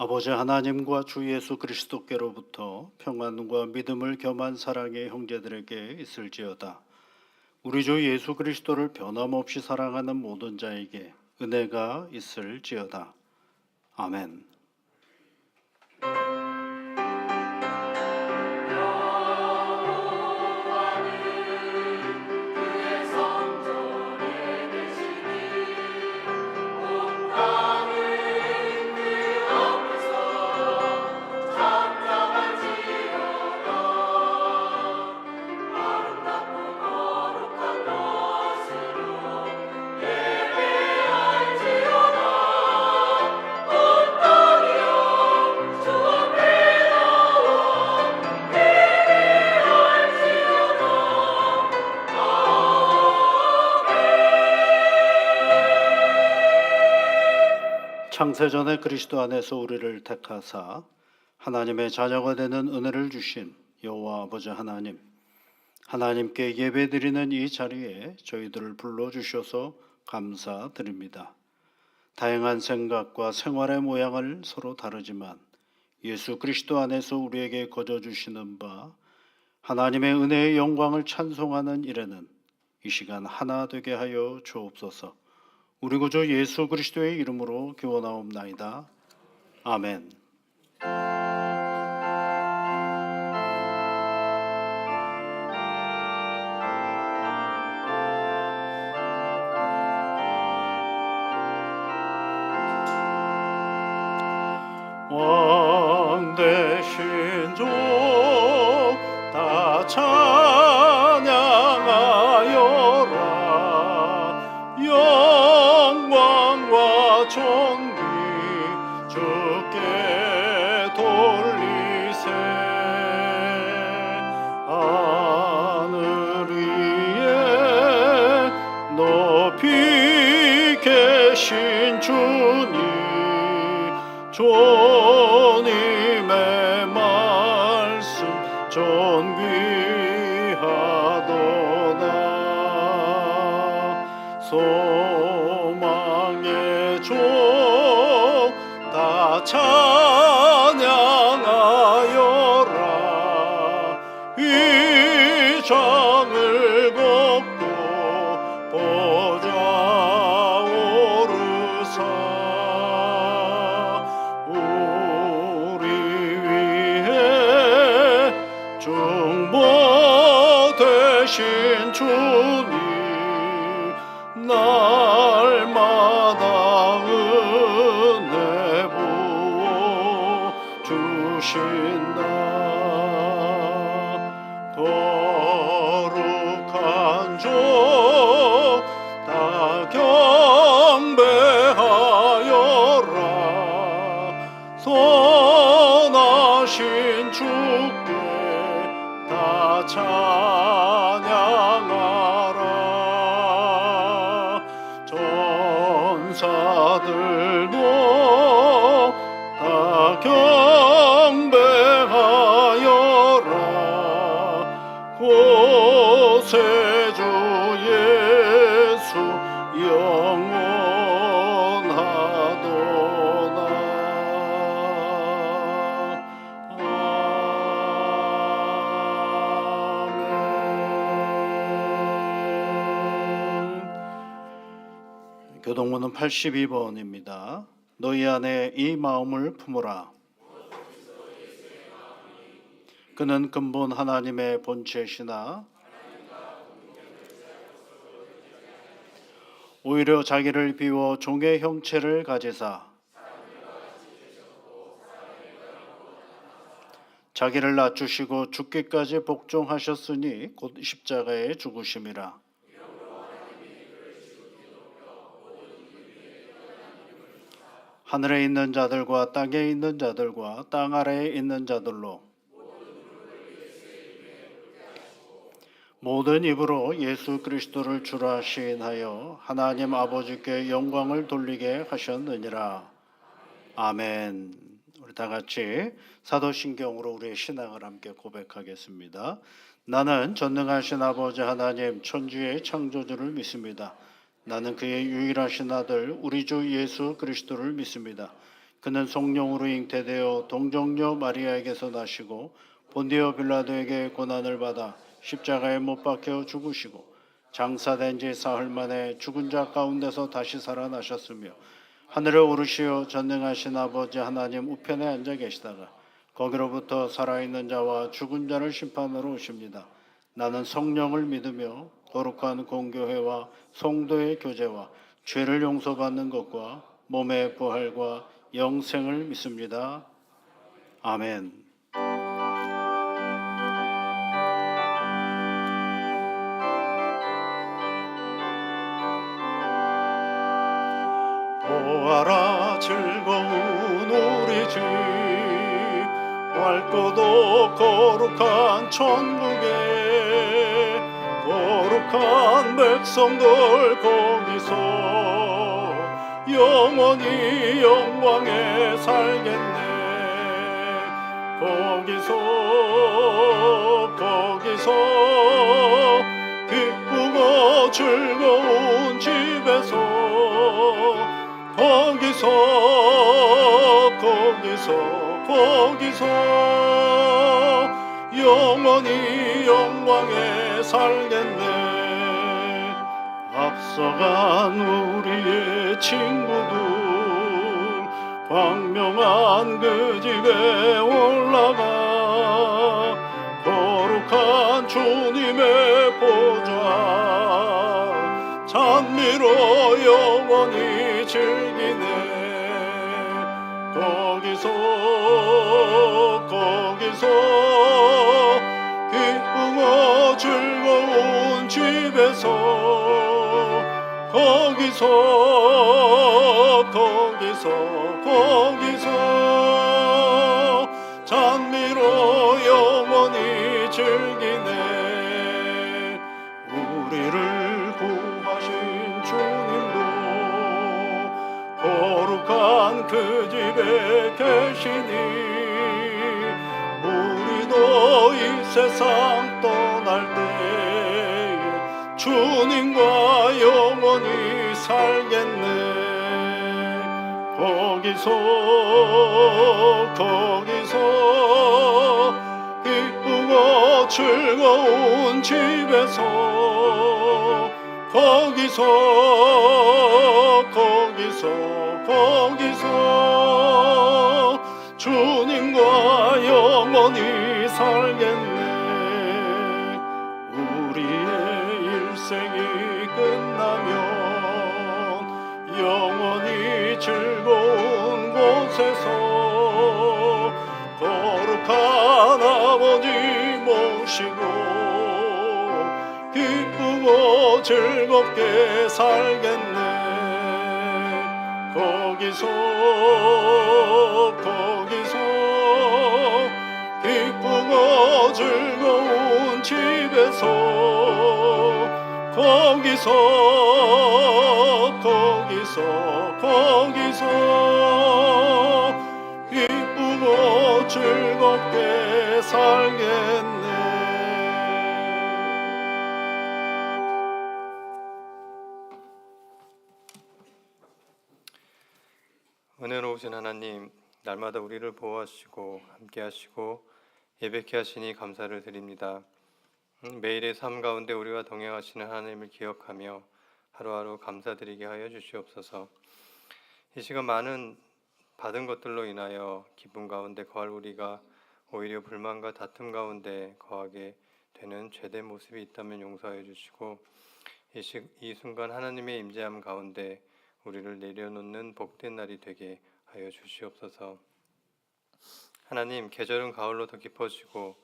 아버지 하나님과 주 예수 그리스도께로부터 평안과 믿음을 겸한 사랑의 형제들에게 있을지어다. 우리 주 예수 그리스도를 변함없이 사랑하는 모든 자에게 은혜가 있을지어다. 아멘. 창세전에 그리스도 안에서 우리를 택하사 하나님의 자녀가 되는 은혜를 주신 여호와 아버지 하나님께 예배드리는 이 자리에 저희들을 불러주셔서 감사드립니다. 다양한 생각과 생활의 모양을 서로 다르지만 예수 그리스도 안에서 우리에게 거저 주시는 바 하나님의 은혜의 영광을 찬송하는 일에는 이 시간 하나 되게 하여 주옵소서. 우리 구주 예수 그리스도의 이름으로 기원하옵나이다. 아멘. 왕 대신 족 다 찬양하여라. 영광과 존귀 주께 돌리세. 하늘 위에 높이 계신 주님 주님의 말씀 존귀하도다. 소망의 족 다 찬양하여라. 위장을 걷고 보좌 오르사. 우리 위해 중보 되신 주님 날마다 은혜 부어 주신다. 거룩한 족 다 경배하여라. 선하신 주께 다 찬양하라. 전사들도 다 경배하여라. 구세주 예수 영원하도다. 아멘. 교동문은 82번입니다. 너희 안에 이 마음을 품으라. 그는 근본 하나님의 본체시나 오히려 자기를 비워 종의 형체를 가지사 자기를 낮추시고 죽기까지 복종하셨으니 곧 십자가의 죽으심이라. 하늘에 있는 자들과 땅에 있는 자들과 땅 아래에 있는 자들로 모든 입으로 예수 그리스도를 주라 시인하여 하나님 아버지께 영광을 돌리게 하셨느니라. 아멘. 우리 다 같이 사도신경으로 우리의 신앙을 함께 고백하겠습니다. 나는 전능하신 아버지 하나님 천지의 창조주를 믿습니다. 나는 그의 유일하신 아들 우리 주 예수 그리스도를 믿습니다. 그는 성령으로 잉태되어 동정녀 마리아에게서 나시고 본디오 빌라도에게 고난을 받아 십자가에 못 박혀 죽으시고 장사된 지 사흘 만에 죽은 자 가운데서 다시 살아나셨으며 하늘에 오르시어 전능하신 아버지 하나님 우편에 앉아 계시다가 거기로부터 살아있는 자와 죽은 자를 심판하러 오십니다. 나는 성령을 믿으며 거룩한 공교회와 성도의 교제와 죄를 용서받는 것과 몸의 부활과 영생을 믿습니다. 아멘. 보아라 즐거운 우리 집 밝고도 거룩한 천국에 거룩한 백성들 거기서 영원히 영광에 살겠네. 거기서 기쁘고 즐거운 집에서 거기서 영원히 영광에 살겠네. 앞서간 우리의 친구들 광명한 그 집에 올라가 거룩한 주님의 보좌 찬미로 영원히 즐기네. 거기서 기쁘고 즐거운 집에서 거기서 찬미로 영원히 즐기네. 우리를 구하신 주님도 거룩한 그 집에 계시니 우리도 이 세상 떠날 때에 주님과 영원히 살겠네. 거기서 기쁘고 즐거운 집에서 거기서 주님과 영원히 살겠네. 우리의 일생이 끝나면 영원히 즐거운 곳에서 거룩한 아버지 모시고 기쁘고 즐겁게 살겠네. 거기서 기쁘고 즐거운 집에서 거기서 기쁘고 즐겁게 살겠네. 은혜로우신 하나님, 날마다 우리를 보호하시고 함께하시고 예배케 하시니 감사를 드립니다. 매일의 삶 가운데 우리와 동행하시는 하나님을 기억하며 하루하루 감사드리게 하여 주시옵소서. 이 시간 많은 받은 것들로 인하여 기쁨 가운데 거할 우리가 오히려 불만과 다툼 가운데 거하게 되는 죄된 모습이 있다면 용서하여 주시고 이 순간 하나님의 임재함 가운데 우리를 내려놓는 복된 날이 되게 하여 주시옵소서. 하나님, 계절은 가을로 더 깊어지고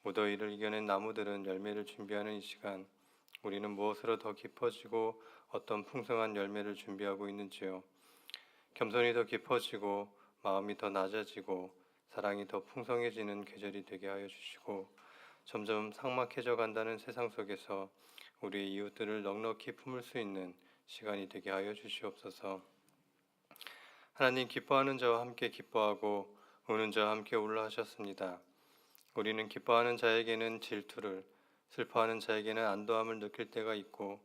무더위를 이겨낸 나무들은 열매를 준비하는 이 시간, 우리는 무엇으로 더 깊어지고 어떤 풍성한 열매를 준비하고 있는지요. 겸손이 더 깊어지고 마음이 더 낮아지고 사랑이 더 풍성해지는 계절이 되게 하여 주시고 점점 삭막해져 간다는 세상 속에서 우리의 이웃들을 넉넉히 품을 수 있는 시간이 되게 하여 주시옵소서. 하나님, 기뻐하는 자와 함께 기뻐하고 우는 자와 함께 울라 하셨습니다. 우리는 기뻐하는 자에게는 질투를, 슬퍼하는 자에게는 안도함을 느낄 때가 있고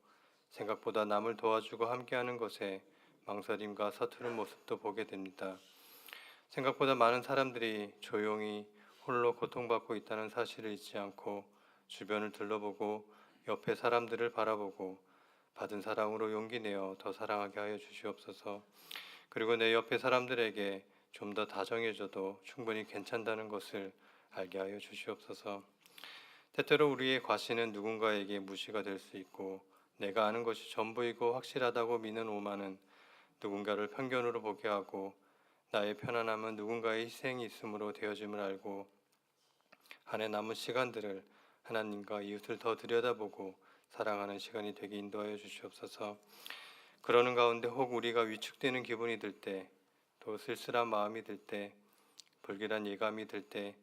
생각보다 남을 도와주고 함께하는 것에 망설임과 서투른 모습도 보게 됩니다. 생각보다 많은 사람들이 조용히 홀로 고통받고 있다는 사실을 잊지 않고 주변을 둘러보고 옆에 사람들을 바라보고 받은 사랑으로 용기 내어 더 사랑하게 하여 주시옵소서. 그리고 내 옆에 사람들에게 좀 더 다정해져도 충분히 괜찮다는 것을 알게 하여 주시옵소서. 때때로 우리의 과신은 누군가에게 무시가 될 수 있고 내가 아는 것이 전부이고 확실하다고 믿는 오만은 누군가를 편견으로 보게 하고 나의 편안함은 누군가의 희생이 있음으로 되어짐을 알고 안에 남은 시간들을 하나님과 이웃을 더 들여다보고 사랑하는 시간이 되게 인도하여 주시옵소서. 그러는 가운데 혹 우리가 위축되는 기분이 들 때, 또 쓸쓸한 마음이 들 때, 불길한 예감이 들 때,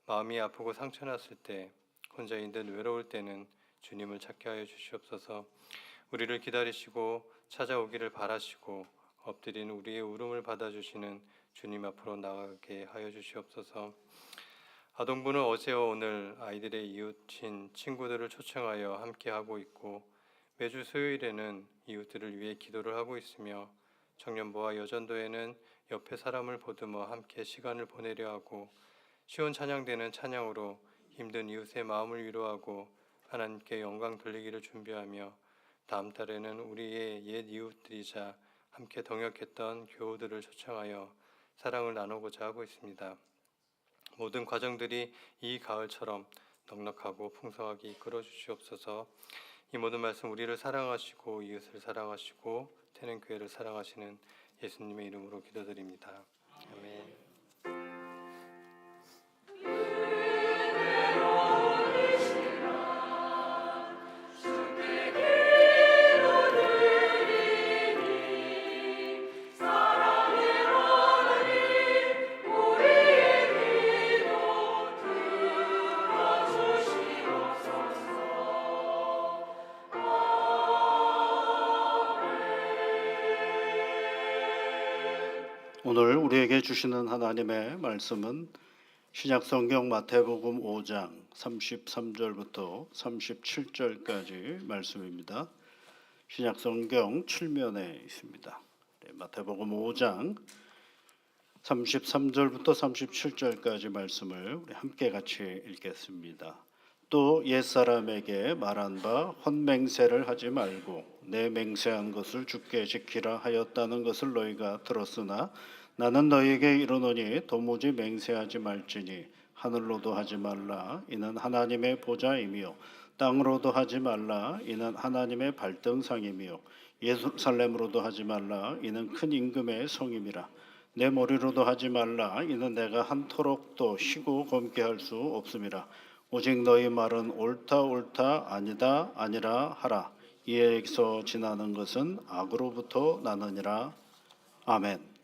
마음이 아프고 상처났을 때, 혼자인 듯 외로울 때는 주님을 찾게 하여 주시옵소서. 우리를 기다리시고 찾아오기를 바라시고 엎드린 우리의 울음을 받아주시는 주님 앞으로 나가게 하여 주시옵소서. 아동부는 어제와 오늘 아이들의 이웃인 친구들을 초청하여 함께하고 있고 매주 수요일에는 이웃들을 위해 기도를 하고 있으며 청년부와 여전도에는 옆에 사람을 보듬어 함께 시간을 보내려 하고 시온 찬양대는 찬양으로 힘든 이웃의 마음을 위로하고 하나님께 영광 돌리기를 준비하며 다음 달에는 우리의 옛 이웃들이자 함께 동역했던 교우들을 초청하여 사랑을 나누고자 하고 있습니다. 모든 과정들이 이 가을처럼 넉넉하고 풍성하게 이끌어 주시옵소서. 이 모든 말씀 우리를 사랑하시고 이웃을 사랑하시고 태능교회를 사랑하시는 예수님의 이름으로 기도드립니다. 아멘. 오늘 우리에게 주시는 하나님의 말씀은 신약성경 마태복음 5장 33절부터 37절까지 말씀입니다. 신약성경 7면에 있습니다. 마태복음 5장 33절부터 37절까지 말씀을 우리 함께 같이 읽겠습니다. 또 옛사람에게 말한 바 혼맹세를 하지 말고 내 맹세한 것을 주께 지키라 하였다는 것을 너희가 들었으나 나는 너희에게 이르노니 도무지 맹세하지 말지니 하늘로도 하지 말라 이는 하나님의 보좌이며 땅으로도 하지 말라 이는 하나님의 발등상이며 예루살렘으로도 하지 말라 이는 큰 임금의 성임이라 내 머리로도 하지 말라 이는 내가 한토록도 쉬고 검게 할 수 없음이라 오직 너희 말은 옳다 옳다 아니다 아니라 하라 이에서 지나는 것은 악으로부터 나느니라. 아멘.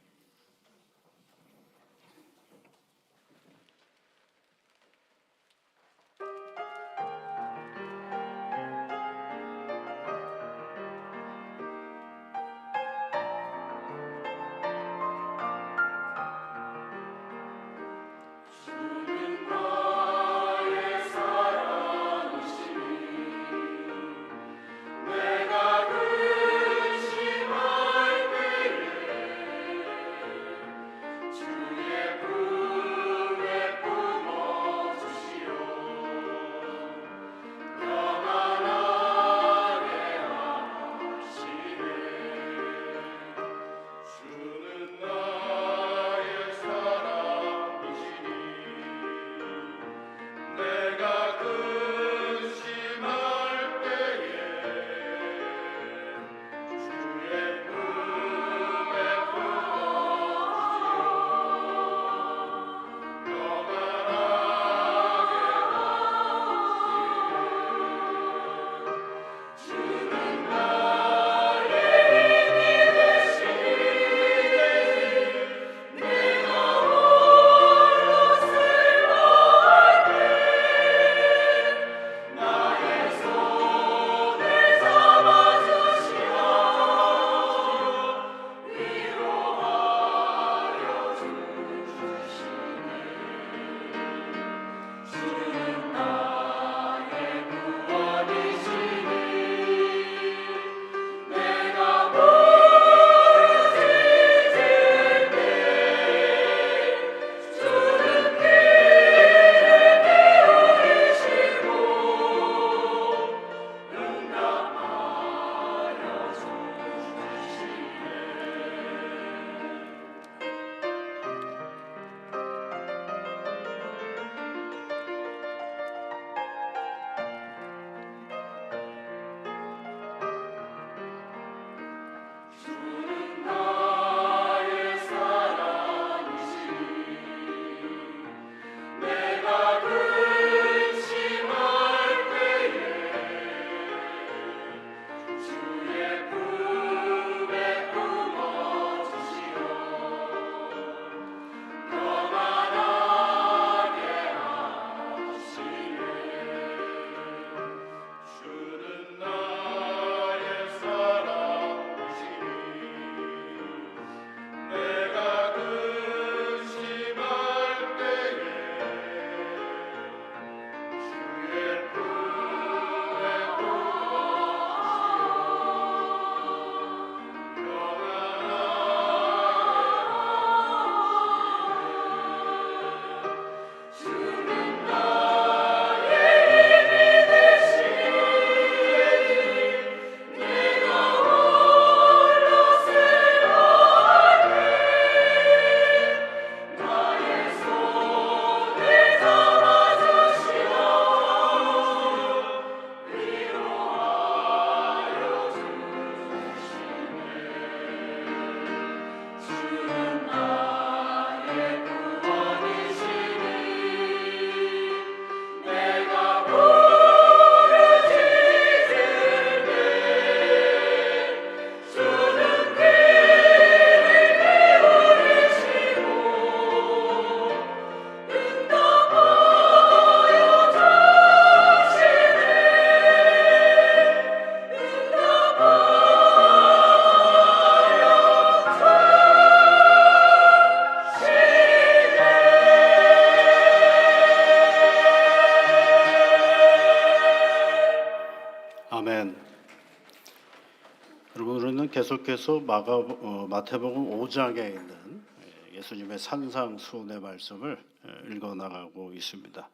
계속해서 마태복음 5장에 있는 예수님의 산상수훈의 말씀을 읽어 나가고 있습니다.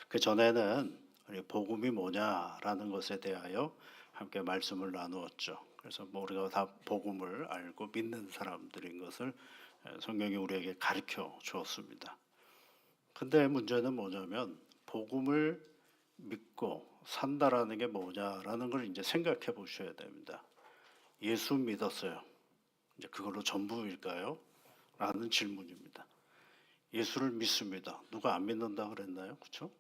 그 전에는 우리 복음이 뭐냐라는 것에 대하여 함께 말씀을 나누었죠. 그래서 우리가 다 복음을 알고 믿는 사람들인 것을 성경이 우리에게 가르쳐 주었습니다. 근데 문제는 뭐냐면 복음을 믿고 산다라는 게 뭐냐라는 걸 이제 생각해 보셔야 됩니다. 예수 믿었어요. 이제 그걸로 전부일까요? 라는 질문입니다. 예수를 믿습니다. 누가 안 믿는다 그랬나요? 그렇죠?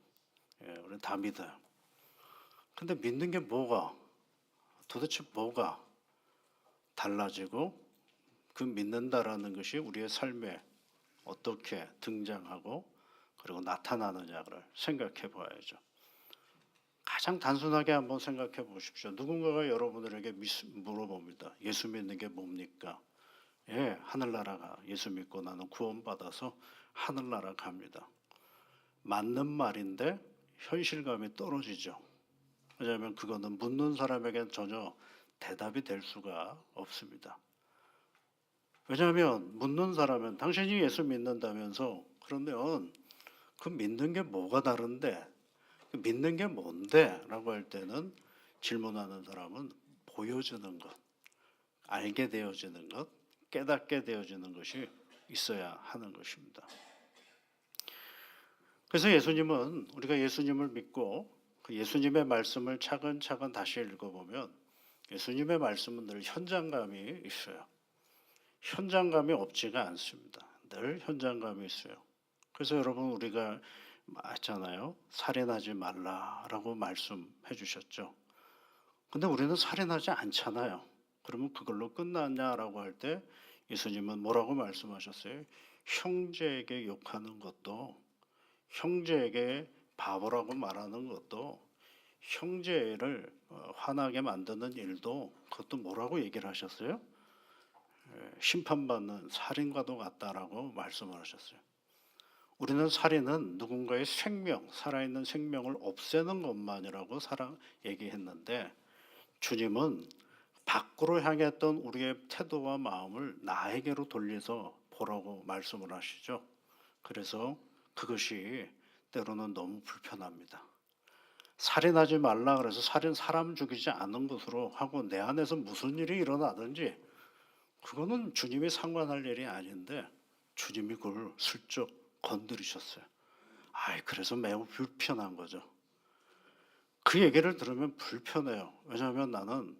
우리는 다 믿어요. 근데 믿는 게 도대체 뭐가 달라지고 그 믿는다라는 것이 우리의 삶에 어떻게 등장하고 그리고 나타나느냐를 생각해 봐야죠. 가장 단순하게 한번 생각해 보십시오. 누군가가 여러분들에게 물어봅니다. 예수 믿는 게 뭡니까? 예, 하늘나라가 예수 믿고 나는 구원받아서 하늘나라 갑니다. 맞는 말인데 현실감이 떨어지죠. 왜냐하면 그거는 묻는 사람에게는 전혀 대답이 될 수가 없습니다. 왜냐하면 묻는 사람은 당신이 예수 믿는다면서 그러면 그 믿는 게 뭐가 다른데 그 믿는 게 뭔데? 라고 할 때는 질문하는 사람은 보여주는 것, 알게 되어지는 것, 깨닫게 되어지는 것이 있어야 하는 것입니다. 그래서 예수님은 우리가 예수님을 믿고 그 예수님의 말씀을 차근차근 다시 읽어보면 예수님의 말씀은 늘 현장감이 있어요. 현장감이 없지가 않습니다. 늘 현장감이 있어요. 그래서 여러분 우리가 맞잖아요. 살인하지 말라라고 말씀해 주셨죠. 근데 우리는 살인하지 않잖아요. 그러면 그걸로 끝났냐라고 할 때 예수님은 뭐라고 말씀하셨어요? 형제에게 욕하는 것도 형제에게 바보라고 말하는 것도 형제를 화나게 만드는 일도 그것도 뭐라고 얘기를 하셨어요? 심판받는 살인과도 같다라고 말씀을 하셨어요. 우리는 살인은 누군가의 생명, 살아있는 생명을 없애는 것만이라고 얘기했는데 주님은 밖으로 향했던 우리의 태도와 마음을 나에게로 돌려서 보라고 말씀을 하시죠. 그래서 그것이 때로는 너무 불편합니다. 살인하지 말라 그래서 사람 죽이지 않은 것으로 하고 내 안에서 무슨 일이 일어나든지 그거는 주님이 상관할 일이 아닌데 주님이 그걸 슬쩍 건드리셨어요. 그래서 매우 불편한 거죠. 그 얘기를 들으면 불편해요. 왜냐하면 나는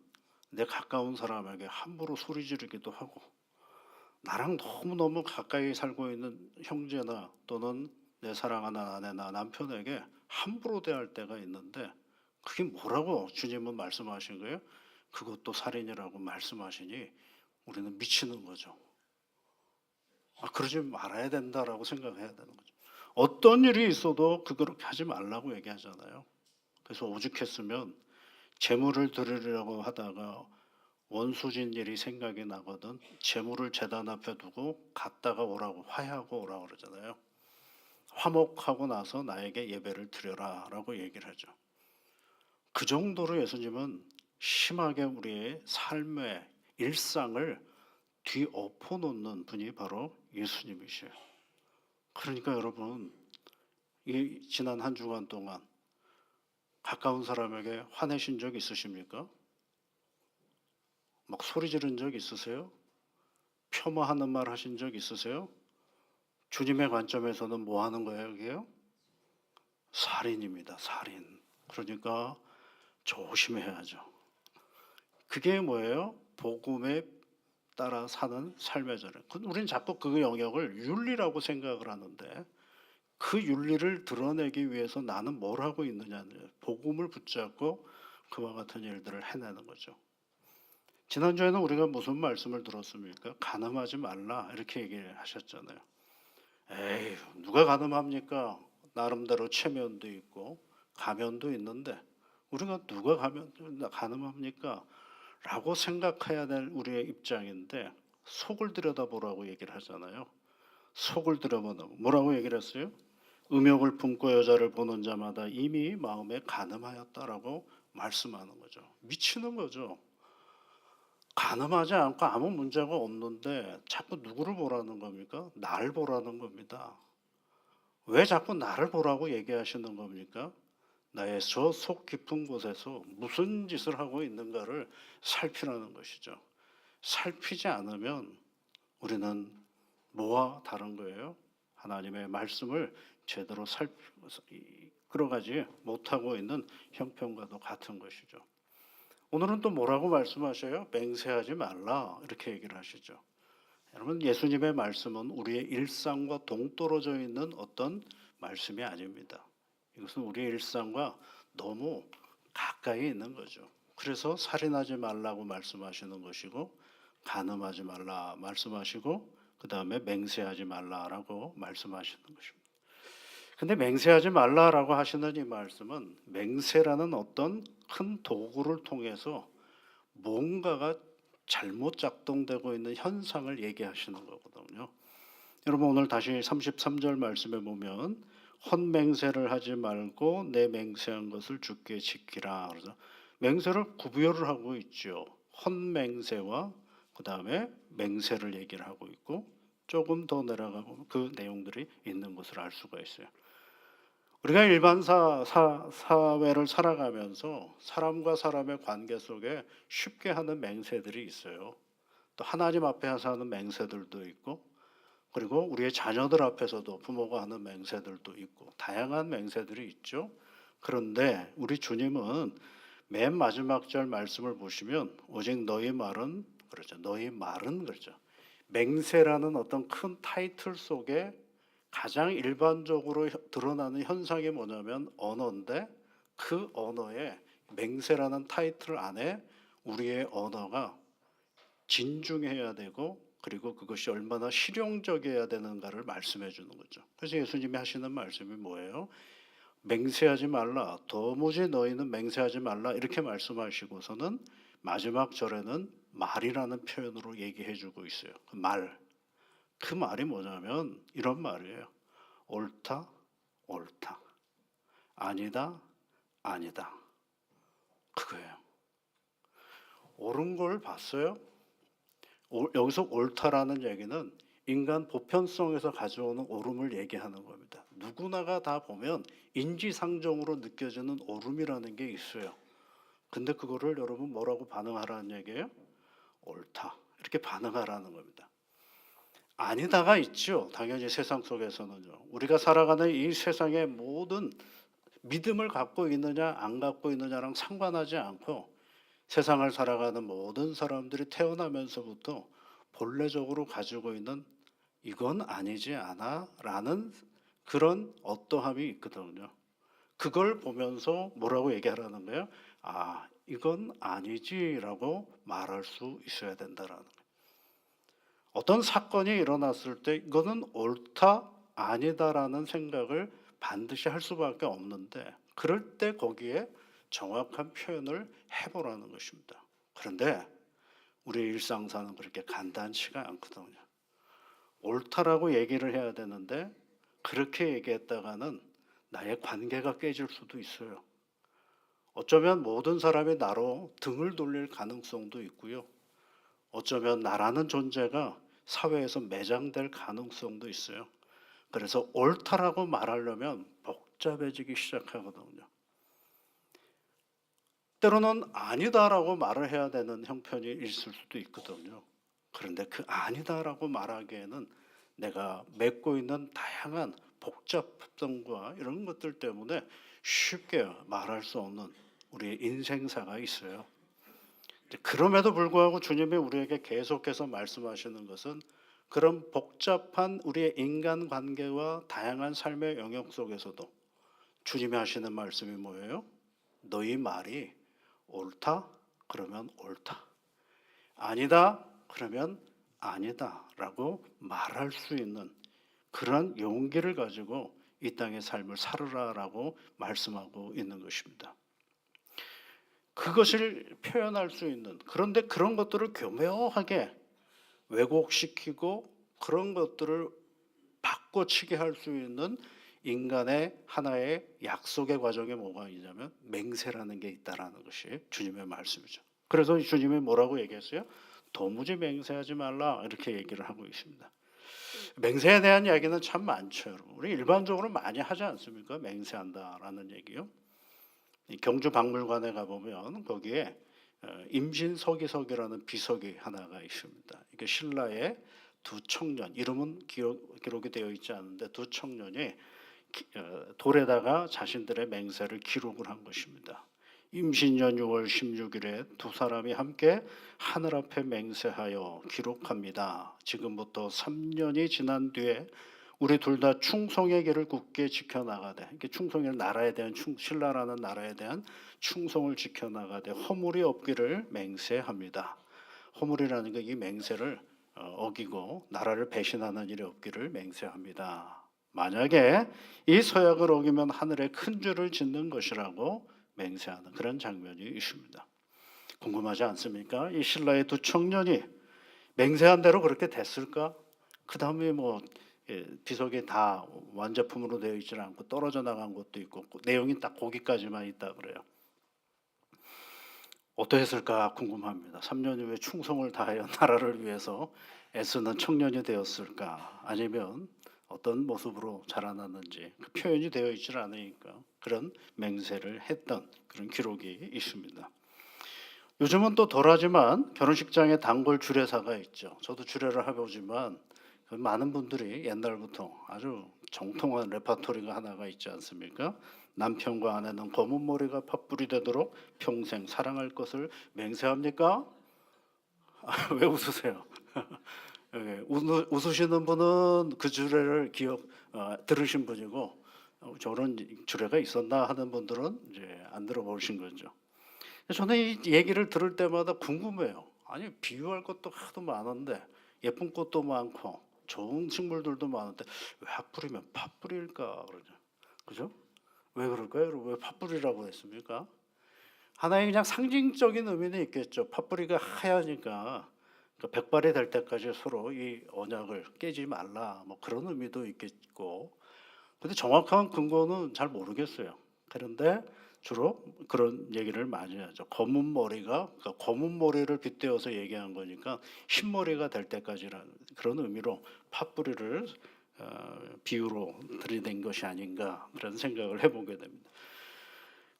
내 가까운 사람에게 함부로 소리 지르기도 하고 나랑 너무너무 가까이 살고 있는 형제나 또는 내 사랑하는 아내나 남편에게 함부로 대할 때가 있는데 그게 뭐라고 주님은 말씀하신 거예요? 그것도 살인이라고 말씀하시니 우리는 미치는 거죠. 그러지 말아야 된다라고 생각해야 되는 거죠. 어떤 일이 있어도 그렇게 하지 말라고 얘기하잖아요. 그래서 오죽했으면 재물을 드리려고 하다가 원수진 일이 생각이 나거든 재물을 제단 앞에 두고 갔다가 오라고 화해하고 오라고 그러잖아요. 화목하고 나서 나에게 예배를 드려라 라고 얘기를 하죠. 그 정도로 예수님은 심하게 우리의 삶의 일상을 뒤엎어 놓는 분이 바로 예수님이셔요. 그러니까 여러분 이 지난 한 주간 동안 가까운 사람에게 화내신 적 있으십니까? 막 소리 지른 적 있으세요? 폄하하는 말 하신 적 있으세요? 주님의 관점에서는 뭐 하는 거예요, 이게요? 살인입니다, 살인. 그러니까 조심해야죠. 그게 뭐예요? 복음에 따라 사는 삶의 자리. 우리는 자꾸 그 영역을 윤리라고 생각을 하는데 그 윤리를 드러내기 위해서 나는 뭘 하고 있느냐는 복음을 붙잡고 그와 같은 일들을 해내는 거죠. 지난주에는 우리가 무슨 말씀을 들었습니까? 간음하지 말라 이렇게 얘기를 하셨잖아요. 에이 누가 간음합니까? 나름대로 체면도 있고 가면도 있는데 우리가 누가 간음합니까? 라고 생각해야 될 우리의 입장인데 속을 들여다보라고 얘기를 하잖아요. 속을 들여다보라 뭐라고 얘기를 했어요? 음욕을 품고 여자를 보는 자마다 이미 마음에 간음하였다라고 말씀하는 거죠. 미치는 거죠. 가늠하지 않고 아무 문제가 없는데 자꾸 누구를 보라는 겁니까? 날 보라는 겁니다. 왜 자꾸 나를 보라고 얘기하시는 겁니까? 나의 저 속 깊은 곳에서 무슨 짓을 하고 있는가를 살피라는 것이죠. 살피지 않으면 우리는 뭐와 다른 거예요? 하나님의 말씀을 제대로 이끌어가지 못하고 있는 형편과도 같은 것이죠. 오늘은 또 뭐라고 말씀하셔요? 맹세하지 말라 이렇게 얘기를 하시죠. 여러분, 예수님의 말씀은 우리의 일상과 동떨어져 있는 어떤 말씀이 아닙니다. 이것은 우리의 일상과 너무 가까이 있는 거죠. 그래서 살인하지 말라고 말씀하시는 것이고, 간음하지 말라 말씀하시고, 그 다음에 맹세하지 말라라고 말씀하시는 것입니다. 근데 맹세하지 말라라고 하시는 이 말씀은 맹세라는 어떤 큰 도구를 통해서 뭔가가 잘못 작동되고 있는 현상을 얘기하시는 거거든요. 여러분, 오늘 다시 33절 말씀에 보면 헛맹세를 하지 말고 내 맹세한 것을 주께 지키라. 그래서 맹세를 구별을 하고 있죠. 헛맹세와 그 다음에 맹세를 얘기를 하고 있고, 조금 더 내려가고 그 내용들이 있는 것을 알 수가 있어요. 우리가 일반 사회를 살아가면서 사람과 사람의 관계 속에 쉽게 하는 맹세들이 있어요. 또 하나님 앞에서 하는 맹세들도 있고, 그리고 우리의 자녀들 앞에서도 부모가 하는 맹세들도 있고, 다양한 맹세들이 있죠. 그런데 우리 주님은 맨 마지막 절 말씀을 보시면 오직 너희 말은, 그렇죠, 너희 말은, 그렇죠, 맹세라는 어떤 큰 타이틀 속에 가장 일반적으로 드러나는 현상이 뭐냐면 언어인데, 그 언어에 맹세라는 타이틀 안에 우리의 언어가 진중해야 되고, 그리고 그것이 얼마나 실용적이어야 되는가를 말씀해 주는 거죠. 그래서 예수님이 하시는 말씀이 뭐예요? 맹세하지 말라. 도무지 너희는 맹세하지 말라. 이렇게 말씀하시고서는 마지막 절에는 말이라는 표현으로 얘기해 주고 있어요. 그 말. 그 말이 뭐냐면 이런 말이에요. 옳다, 옳다. 아니다, 아니다. 그거예요. 옳은 걸 봤어요? 여기서 옳다라는 얘기는 인간 보편성에서 가져오는 옳음을 얘기하는 겁니다. 누구나가 다 보면 인지상정으로 느껴지는 옳음이라는 게 있어요. 근데 그거를 여러분 뭐라고 반응하라는 얘기예요? 옳다. 이렇게 반응하라는 겁니다. 아니다가 있죠. 당연히 세상 속에서는요. 우리가 살아가는 이 세상의 모든 믿음을 갖고 있느냐 안 갖고 있느냐랑 상관하지 않고 세상을 살아가는 모든 사람들이 태어나면서부터 본래적으로 가지고 있는 이건 아니지 않아? 라는 그런 어떠함이 있거든요. 그걸 보면서 뭐라고 얘기하라는 거예요? 아, 이건 아니지라고 말할 수 있어야 된다라는 거예요. 어떤 사건이 일어났을 때 이거는 옳다, 아니다라는 생각을 반드시 할 수밖에 없는데, 그럴 때 거기에 정확한 표현을 해보라는 것입니다. 그런데 우리 일상사는 그렇게 간단치가 않거든요. 옳다라고 얘기를 해야 되는데 그렇게 얘기했다가는 나의 관계가 깨질 수도 있어요. 어쩌면 모든 사람이 나로 등을 돌릴 가능성도 있고요. 어쩌면 나라는 존재가 사회에서 매장될 가능성도 있어요. 그래서 옳다라고 말하려면 복잡해지기 시작하거든요. 때로는 아니다라고 말을 해야 되는 형편이 있을 수도 있거든요. 그런데 그 아니다라고 말하기에는 내가 맺고 있는 다양한 복잡성과 이런 것들 때문에 쉽게 말할 수 없는 우리의 인생사가 있어요. 그럼에도 불구하고 주님이 우리에게 계속해서 말씀하시는 것은 그런 복잡한 우리의 인간관계와 다양한 삶의 영역 속에서도 주님이 하시는 말씀이 뭐예요? 너희 말이 옳다? 그러면 옳다. 아니다? 그러면 아니다 라고 말할 수 있는 그런 용기를 가지고 이 땅의 삶을 살으라라고 말씀하고 있는 것입니다. 그것을 표현할 수 있는, 그런데 그런 것들을 교묘하게 왜곡시키고 그런 것들을 바꿔치게 할 수 있는 인간의 하나의 약속의 과정에 뭐가 있냐면 맹세라는 게 있다라는 것이 주님의 말씀이죠. 그래서 주님이 뭐라고 얘기했어요? 도무지 맹세하지 말라 이렇게 얘기를 하고 있습니다. 맹세에 대한 이야기는 참 많죠, 여러분. 우리 일반적으로 많이 하지 않습니까? 맹세한다라는 얘기요. 이 경주 박물관에 가보면 거기에 임신서기석이라는 비석이 하나가 있습니다. 이게 신라의 두 청년, 이름은 기록이 되어 있지 않은데 두 청년이 돌에다가 자신들의 맹세를 기록을 한 것입니다. 임신년 6월 16일에 두 사람이 함께 하늘 앞에 맹세하여 기록합니다. 지금부터 3년이 지난 뒤에 우리 둘 다 충성의 길을 굳게 지켜나가되, 이게 충성의 나라에 대한 신라라는 나라에 대한 충성을 지켜나가되 허물이 없기를 맹세합니다. 허물이라는 게 이 맹세를 어기고 나라를 배신하는 일이 없기를 맹세합니다. 만약에 이 서약을 어기면 하늘에 큰 죄를 짓는 것이라고 맹세하는 그런 장면이 있습니다. 궁금하지 않습니까? 이 신라의 두 청년이 맹세한 대로 그렇게 됐을까? 그 다음에 뭐 비석이 다 완제품으로 되어 있지 않고 떨어져 나간 것도 있고 내용이 딱 거기까지만 있다 그래요. 어떠했을까 궁금합니다. 3년 후에 충성을 다하여 나라를 위해서 애쓰는 청년이 되었을까? 아니면 어떤 모습으로 자라났는지 그 표현이 되어 있지 않으니까 그런 맹세를 했던 그런 기록이 있습니다. 요즘은 또 덜하지만 결혼식장에 단골 주례사가 있죠. 저도 주례를 해보지만 많은 분들이 옛날부터 아주 정통한 레파토리가 하나가 있지 않습니까? 남편과 아내는 검은 머리가 팥불이 되도록 평생 사랑할 것을 맹세합니까? 왜 웃으세요? 웃으시는 분은 그 주례를 들으신 분이고 저런 주례가 있었나 하는 분들은 이제 안 들어보신 거죠. 저는 이 얘기를 들을 때마다 궁금해요. 아니 비유할 것도 하도 많은데 예쁜 꽃도 많고 좋은 식물들도 많은데 왜 핫불이면 팥불일까 그러죠. 그죠? 왜 그럴까요? 여러분 왜 팥불이라고 했습니까? 하나의 그냥 상징적인 의미는 있겠죠. 팥불이가 하얘니까 백발이 될 때까지 서로 이 언약을 깨지 말라 뭐 그런 의미도 있겠고 근데 정확한 근거는 잘 모르겠어요. 그런데 주로 그런 얘기를 많이 하죠. 검은 머리가 그러니까 검은 머리를 빗대어서 얘기한 거니까 흰머리가 될 때까지라는 그런 의미로 팥뿌리를 비유로 들이댄 것이 아닌가 그런 생각을 해보게 됩니다.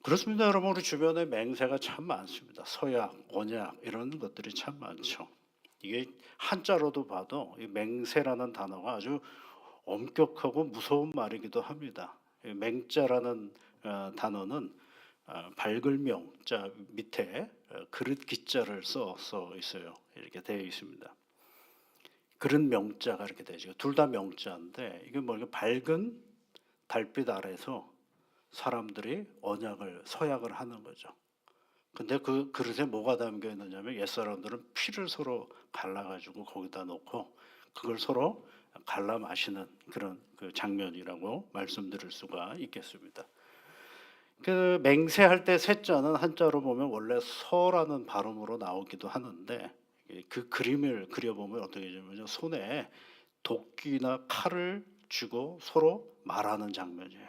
그렇습니다, 여러분. 우리 주변에 맹세가 참 많습니다. 서약, 언약 이런 것들이 참 많죠. 이게 한자로도 봐도 이 맹세라는 단어가 아주 엄격하고 무서운 말이기도 합니다. 맹자라는 단어는 밝을 명자 밑에 그릇 기자를 써 있어요. 이렇게 되어 있습니다. 그릇 명자가 이렇게 되죠. 둘 다 명자인데 이게 뭐냐 밝은 달빛 아래서 사람들이 언약을 서약을 하는 거죠. 근데 그 그릇에 뭐가 담겨 있느냐면 옛 사람들은 피를 서로 갈라가지고 거기다 놓고 그걸 서로 갈라 마시는 그런 그 장면이라고 말씀드릴 수가 있겠습니다. 그 맹세할 때 세자는 한자로 보면 원래 서라는 발음으로 나오기도 하는데 그 그림을 그려보면 어떻게 되냐면 손에 도끼나 칼을 쥐고 서로 말하는 장면이에요.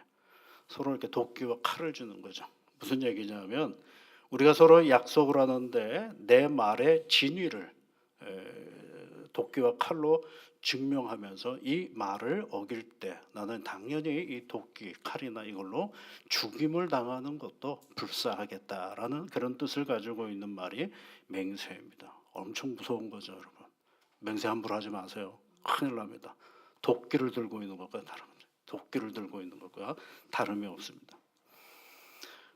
서로 이렇게 도끼와 칼을 주는 거죠. 무슨 얘기냐면 우리가 서로 약속을 하는데 내 말의 진위를 도끼와 칼로 증명하면서 이 말을 어길 때 나는 당연히 이 도끼, 칼이나 이걸로 죽임을 당하는 것도 불사하겠다라는 그런 뜻을 가지고 있는 말이 맹세입니다. 엄청 무서운 거죠, 여러분. 맹세 함부로 하지 마세요. 큰일 납니다. 도끼를 들고 있는 것과 다릅니다. 도끼를 들고 있는 것과 다름이 없습니다.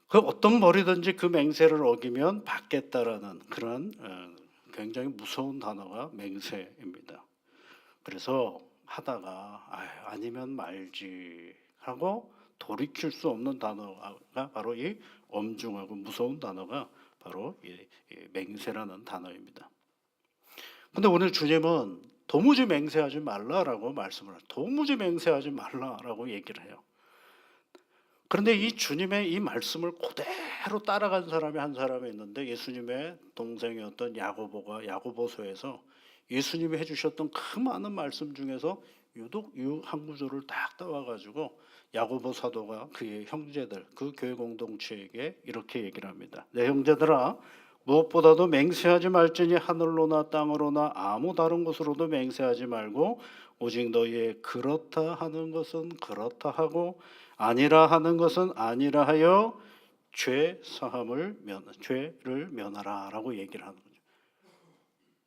그 어떤 머리든지 그 맹세를 어기면 받겠다라는 그런 굉장히 무서운 단어가 맹세입니다. 그래서 하다가 아니면 말지 하고 돌이킬 수 없는 단어가 바로 이 엄중하고 무서운 단어가 바로 이 맹세라는 단어입니다. 근데 오늘 주님은 도무지 맹세하지 말라라고 말씀을 해요. 도무지 맹세하지 말라라고 얘기를 해요. 그런데 이 주님의 이 말씀을 그대로 따라간 사람이 한 사람이 있는데 예수님의 동생이었던 야고보가 야고보서에서 예수님이 해주셨던 그 많은 말씀 중에서 유독 이 한 구절을 딱 따와가지고 야고보 사도가 그의 형제들 그 교회 공동체에게 이렇게 얘기를 합니다. 내 형제들아 무엇보다도 맹세하지 말지니 하늘로나 땅으로나 아무 다른 곳으로도 맹세하지 말고 오직 너희의 그렇다 하는 것은 그렇다 하고 아니라 하는 것은 아니라 하여 죄를 면하라라고 얘기를 하는 거죠.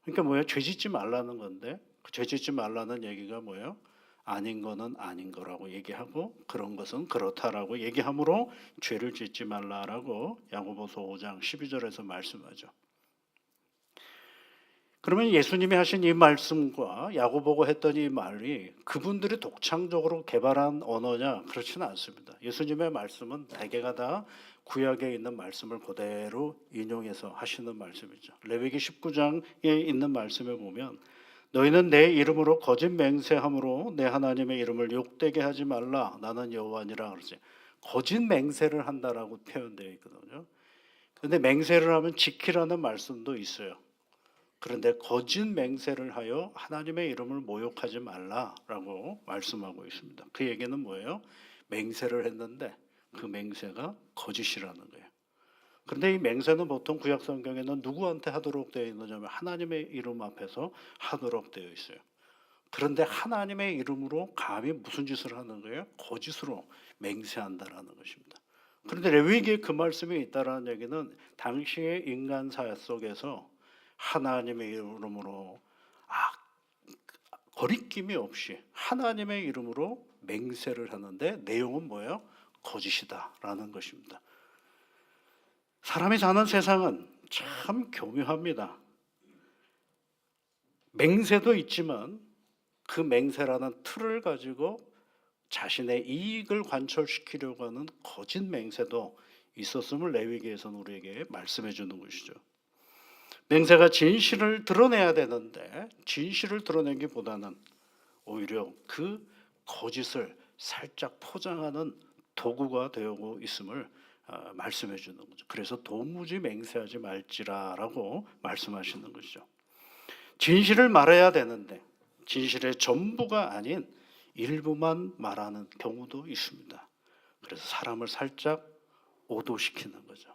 그러니까 뭐예요? 죄 짓지 말라는 건데 그 죄 짓지 말라는 얘기가 뭐예요? 아닌 거는 아닌 거라고 얘기하고 그런 것은 그렇다라고 얘기하므로 죄를 짓지 말라라고 야고보서 5장 12절에서 말씀하죠. 그러면 예수님이 하신 이 말씀과 야고보가 했던 이 말이 그분들이 독창적으로 개발한 언어냐? 그렇지는 않습니다. 예수님의 말씀은 대개가 다 구약에 있는 말씀을 그대로 인용해서 하시는 말씀이죠. 레위기 19장에 있는 말씀에 보면 너희는 내 이름으로 거짓 맹세함으로 내 하나님의 이름을 욕되게 하지 말라. 나는 여호와니라 그러지. 거짓 맹세를 한다라고 표현되어 있거든요. 그런데 맹세를 하면 지키라는 말씀도 있어요. 그런데 거짓 맹세를 하여 하나님의 이름을 모욕하지 말라라고 말씀하고 있습니다. 그 얘기는 뭐예요? 맹세를 했는데 그 맹세가 거짓이라는 거예요. 그런데 이 맹세는 보통 구약 성경에는 누구한테 하도록 되어 있느냐면 하나님의 이름 앞에서 하도록 되어 있어요. 그런데 하나님의 이름으로 감히 무슨 짓을 하는 거예요? 거짓으로 맹세한다라는 것입니다. 그런데 레위기에 그 말씀이 있다라는 얘기는 당시의 인간 사회 속에서 하나님의 이름으로 거리낌이 없이 하나님의 이름으로 맹세를 하는데 내용은 뭐예요? 거짓이다라는 것입니다. 사람이 사는 세상은 참 교묘합니다. 맹세도 있지만 그 맹세라는 틀을 가지고 자신의 이익을 관철시키려고 하는 거짓 맹세도 있었음을 레위기에서는 우리에게 말씀해 주는 것이죠. 맹세가 진실을 드러내야 되는데 진실을 드러내기보다는 오히려 그 거짓을 살짝 포장하는 도구가 되고 있음을 말씀해 주는 거죠. 그래서 도무지 맹세하지 말지라라고 말씀하시는 것이죠. 진실을 말해야 되는데 진실의 전부가 아닌 일부만 말하는 경우도 있습니다. 그래서 사람을 살짝 오도시키는 거죠.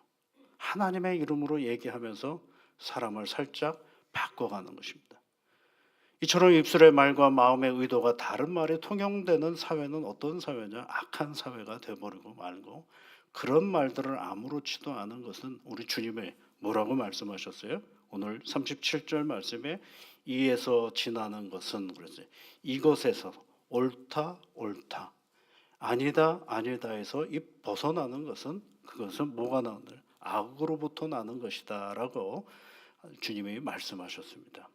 하나님의 이름으로 얘기하면서 사람을 살짝 바꿔가는 것입니다. 이처럼 입술의 말과 마음의 의도가 다른 말이 통용되는 사회는 어떤 사회냐? 악한 사회가 되어버리고 말고 그런 말들을 아무렇지도 않은 것은 우리 주님의 뭐라고 말씀하셨어요? 오늘 37절 말씀에 이에서 지나는 것은 그러지. 이것에서 옳다 옳다 아니다 아니다에서 이 벗어나는 것은 그것은 뭐가 나는 거예요? 악으로부터 나는 것이다라고 주님이 말씀하셨습니다.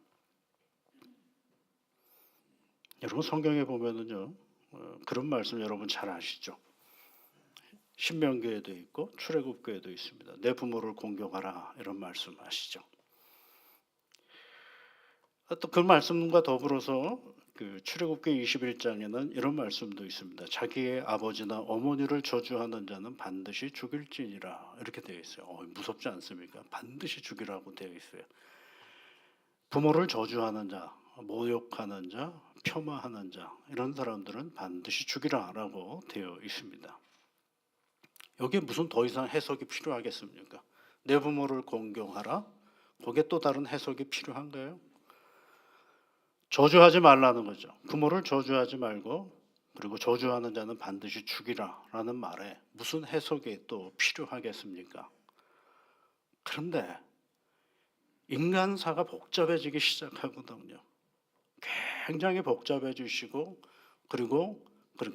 여러분 성경에 보면은요 그런 말씀 여러분 잘 아시죠? 신명기에도 있고 출애굽기에도 있습니다. 내 부모를 공경하라 이런 말씀 아시죠? 또 그 말씀과 더불어서 그 출애굽기 21장에는 이런 말씀도 있습니다. 자기의 아버지나 어머니를 저주하는 자는 반드시 죽일지니라 이렇게 되어 있어요. 무섭지 않습니까? 반드시 죽이라고 되어 있어요. 부모를 저주하는 자, 모욕하는 자, 폄하하는 자 이런 사람들은 반드시 죽이라라고 되어 있습니다. 여기에 무슨 더 이상 해석이 필요하겠습니까? 내 부모를 공경하라? 거기에 또 다른 해석이 필요한가요? 저주하지 말라는 거죠. 부모를 저주하지 말고 그리고 저주하는 자는 반드시 죽이라라는 말에 무슨 해석이 또 필요하겠습니까? 그런데 인간사가 복잡해지기 시작하거든요. 굉장히 복잡해지시고 그리고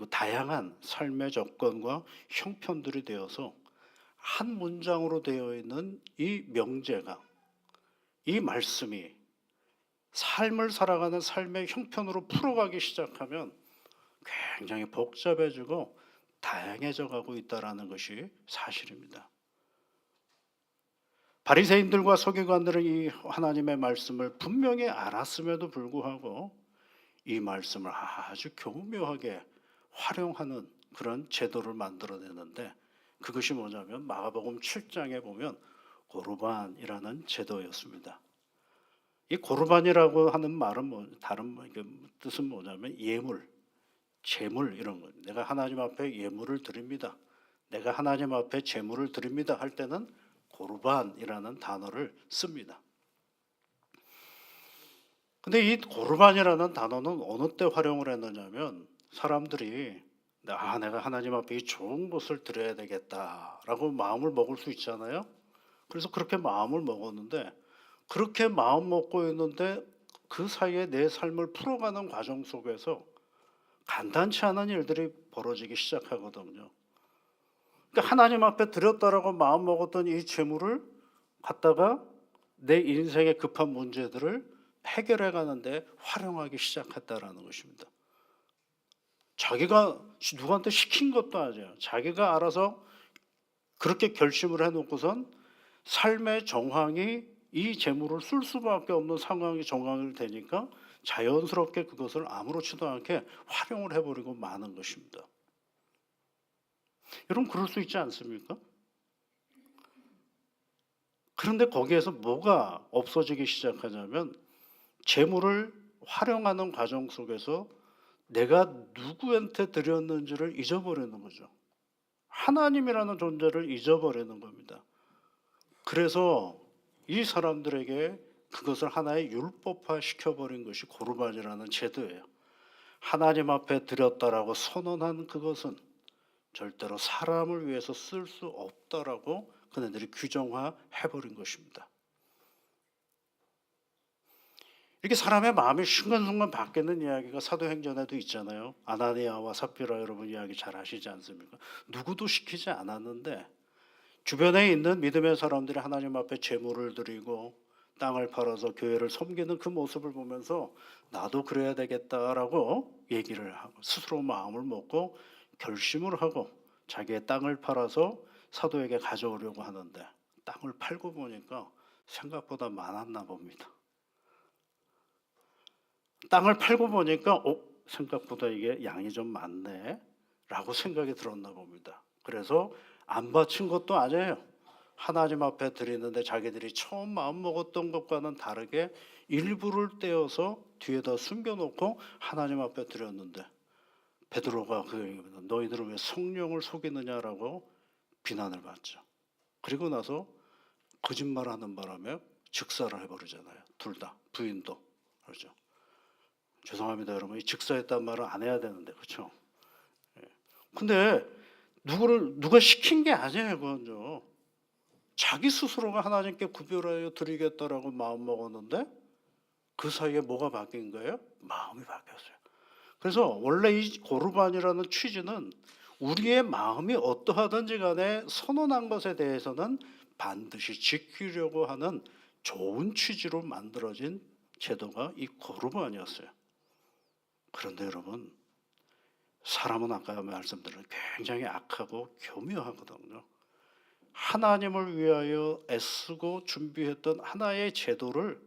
다양한 삶의 조건과 형편들이 되어서 한 문장으로 되어 있는 이 명제가 이 말씀이 삶을 살아가는 삶의 형편으로 풀어가기 시작하면 굉장히 복잡해지고 다양해져 가고 있다는 것이 사실입니다. 바리새인들과 서기관들은 이 하나님의 말씀을 분명히 알았음에도 불구하고 이 말씀을 아주 교묘하게 활용하는 그런 제도를 만들어내는데 그것이 뭐냐면 마가복음 7장에 보면 고르반이라는 제도였습니다. 이 고르반이라고 하는 말은 다른 뜻은 뭐냐면 예물, 제물 이런 거. 내가 하나님 앞에 예물을 드립니다. 내가 하나님 앞에 제물을 드립니다 할 때는 고르반이라는 단어를 씁니다. 근데 이 고르반이라는 단어는 어느 때 활용을 했느냐면 사람들이 내가 하나님 앞에 이 좋은 것을 드려야 되겠다라고 마음을 먹을 수 있잖아요. 그래서 그렇게 마음을 먹었는데 그렇게 마음 먹고 있는데 그 사이에 내 삶을 풀어가는 과정 속에서 간단치 않은 일들이 벌어지기 시작하거든요. 그러니까 하나님 앞에 드렸다라고 마음 먹었던 이 재물을 갖다가 내 인생의 급한 문제들을 해결해 가는데 활용하기 시작했다라는 것입니다. 자기가 누구한테 시킨 것도 아니에요. 자기가 알아서 그렇게 결심을 해놓고선 삶의 정황이 이 재물을 쓸 수밖에 없는 상황이 정황이 되니까 자연스럽게 그것을 아무렇지도 않게 활용을 해버리고 마는 것입니다. 여러분 그럴 수 있지 않습니까? 그런데 거기에서 뭐가 없어지기 시작하냐면 재물을 활용하는 과정 속에서 내가 누구한테 드렸는지를 잊어버리는 거죠. 하나님이라는 존재를 잊어버리는 겁니다. 그래서 이 사람들에게 그것을 하나의 율법화 시켜버린 것이 고르반이라는 제도예요. 하나님 앞에 드렸다라고 선언한 그것은 절대로 사람을 위해서 쓸 수 없다라고 그네들이 규정화해버린 것입니다. 이렇게 사람의 마음이 순간순간 바뀌는 이야기가 사도행전에도 있잖아요. 아나니아와 삽비라 여러분 이야기 잘 아시지 않습니까? 누구도 시키지 않았는데 주변에 있는 믿음의 사람들이 하나님 앞에 제물을 드리고 땅을 팔아서 교회를 섬기는 그 모습을 보면서 나도 그래야 되겠다라고 얘기를 하고 스스로 마음을 먹고 결심을 하고 자기의 땅을 팔아서 사도에게 가져오려고 하는데 땅을 팔고 보니까 생각보다 많았나 봅니다. 땅을 팔고 보니까 생각보다 이게 양이 좀 많네 라고 생각이 들었나 봅니다. 그래서 안 바친 것도 아니에요. 하나님 앞에 드리는데 자기들이 처음 마음 먹었던 것과는 다르게 일부를 떼어서 뒤에다 숨겨놓고 하나님 앞에 드렸는데 베드로가 너희들은 왜 성령을 속이느냐라고 비난을 받죠. 그리고 나서 거짓말하는 바람에 즉사를 해버리잖아요. 둘 다 부인도 그렇죠. 죄송합니다 여러분, 이 즉사했단 말은 안 해야 되는데 그렇죠. 근데 누가 시킨 게 아니에요. 그건요. 자기 스스로가 하나님께 구별하여 드리겠다라고 마음 먹었는데 그 사이에 뭐가 바뀐 거예요? 마음이 바뀌었어요. 그래서 원래 이 고르반이라는 취지는 우리의 마음이 어떠하든지 간에 선언한 것에 대해서는 반드시 지키려고 하는 좋은 취지로 만들어진 제도가 이 고르반이었어요. 그런데 여러분 사람은 아까 말씀드린 굉장히 악하고 교묘하거든요. 하나님을 위하여 애쓰고 준비했던 하나의 제도를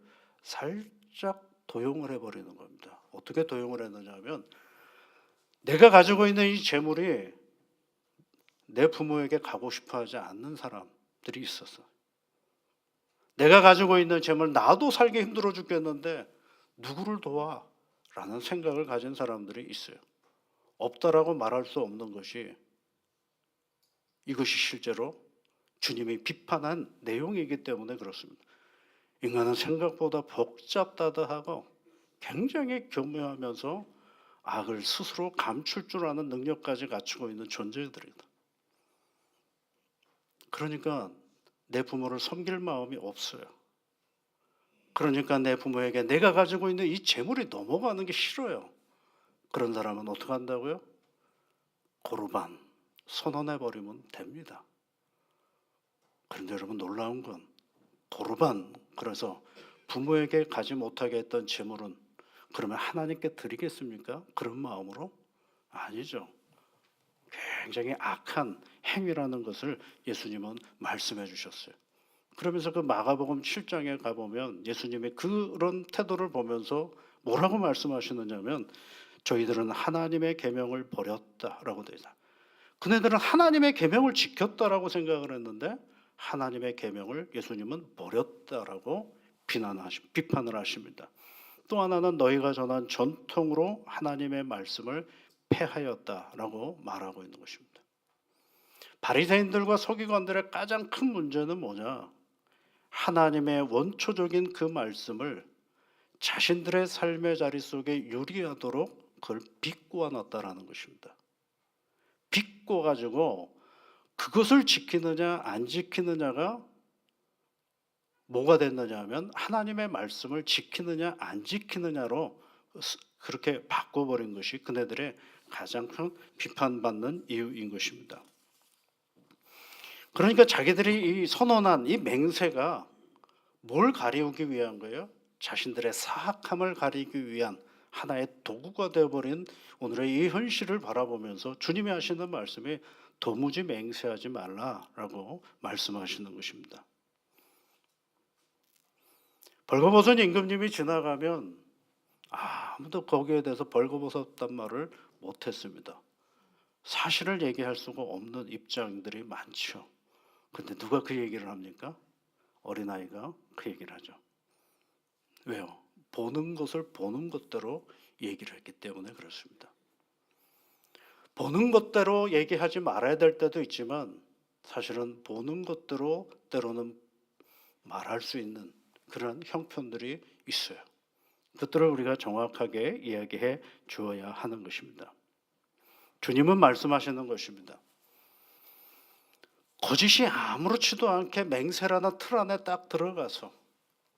살짝 도용을 해버리는 겁니다. 어떻게 도용을 했느냐면 내가 가지고 있는 이 재물이 내 부모에게 가고 싶어하지 않는 사람들이 있었어. 내가 가지고 있는 재물 나도 살기 힘들어 죽겠는데 누구를 도와? 라는 생각을 가진 사람들이 있어요. 없다라고 말할 수 없는 것이 이것이 실제로 주님이 비판한 내용이기 때문에 그렇습니다. 인간은 생각보다 복잡다하고 굉장히 교묘하면서 악을 스스로 감출 줄 아는 능력까지 갖추고 있는 존재들이다. 그러니까 내 부모를 섬길 마음이 없어요. 그러니까 내 부모에게 내가 가지고 있는 이 재물이 넘어가는 게 싫어요. 그런 사람은 어떻게 한다고요? 고르반 선언해버리면 됩니다. 그런데 여러분 놀라운 건 고르반, 그래서 부모에게 가지 못하게 했던 재물은 그러면 하나님께 드리겠습니까? 그런 마음으로? 아니죠. 굉장히 악한 행위라는 것을 예수님은 말씀해 주셨어요. 그러면서 그 마가복음 7장에 가보면 예수님이 그런 태도를 보면서 뭐라고 말씀하시느냐면 저희들은 하나님의 계명을 버렸다라고 되어 있다. 그네들은 하나님의 계명을 지켰다라고 생각을 했는데 하나님의 계명을 예수님은 버렸다라고 비판을 하십니다. 또 하나는 너희가 전한 전통으로 하나님의 말씀을 폐하였다라고 말하고 있는 것입니다. 바리새인들과 서기관들의 가장 큰 문제는 뭐냐? 하나님의 원초적인 그 말씀을 자신들의 삶의 자리 속에 유리하도록 그걸 비꼬아 놨다라는 것입니다. 비꼬 가지고 그것을 지키느냐 안 지키느냐가 뭐가 됐느냐 하면 하나님의 말씀을 지키느냐 안 지키느냐로 그렇게 바꿔버린 것이 그네들의 가장 큰 비판받는 이유인 것입니다. 그러니까 자기들이 이 선언한 이 맹세가 뭘 가리우기 위한 거예요? 자신들의 사악함을 가리기 위한 하나의 도구가 되어버린 오늘의 이 현실을 바라보면서 주님이 하시는 말씀이 도무지 맹세하지 말라라고 말씀하시는 것입니다. 벌거벗은 임금님이 지나가면 아무도 거기에 대해서 벌거벗었단 말을 못했습니다. 사실을 얘기할 수가 없는 입장들이 많죠. 근데 누가 그 얘기를 합니까? 어린아이가 그 얘기를 하죠. 왜요? 보는 것을 보는 것대로 얘기를 했기 때문에 그렇습니다. 보는 것대로 얘기하지 말아야 될 때도 있지만 사실은 보는 것대로 때로는 말할 수 있는 그런 형편들이 있어요. 그것들을 우리가 정확하게 이야기해 주어야 하는 것입니다. 주님은 말씀하시는 것입니다. 거짓이 아무렇지도 않게 맹세라는 틀 안에 딱 들어가서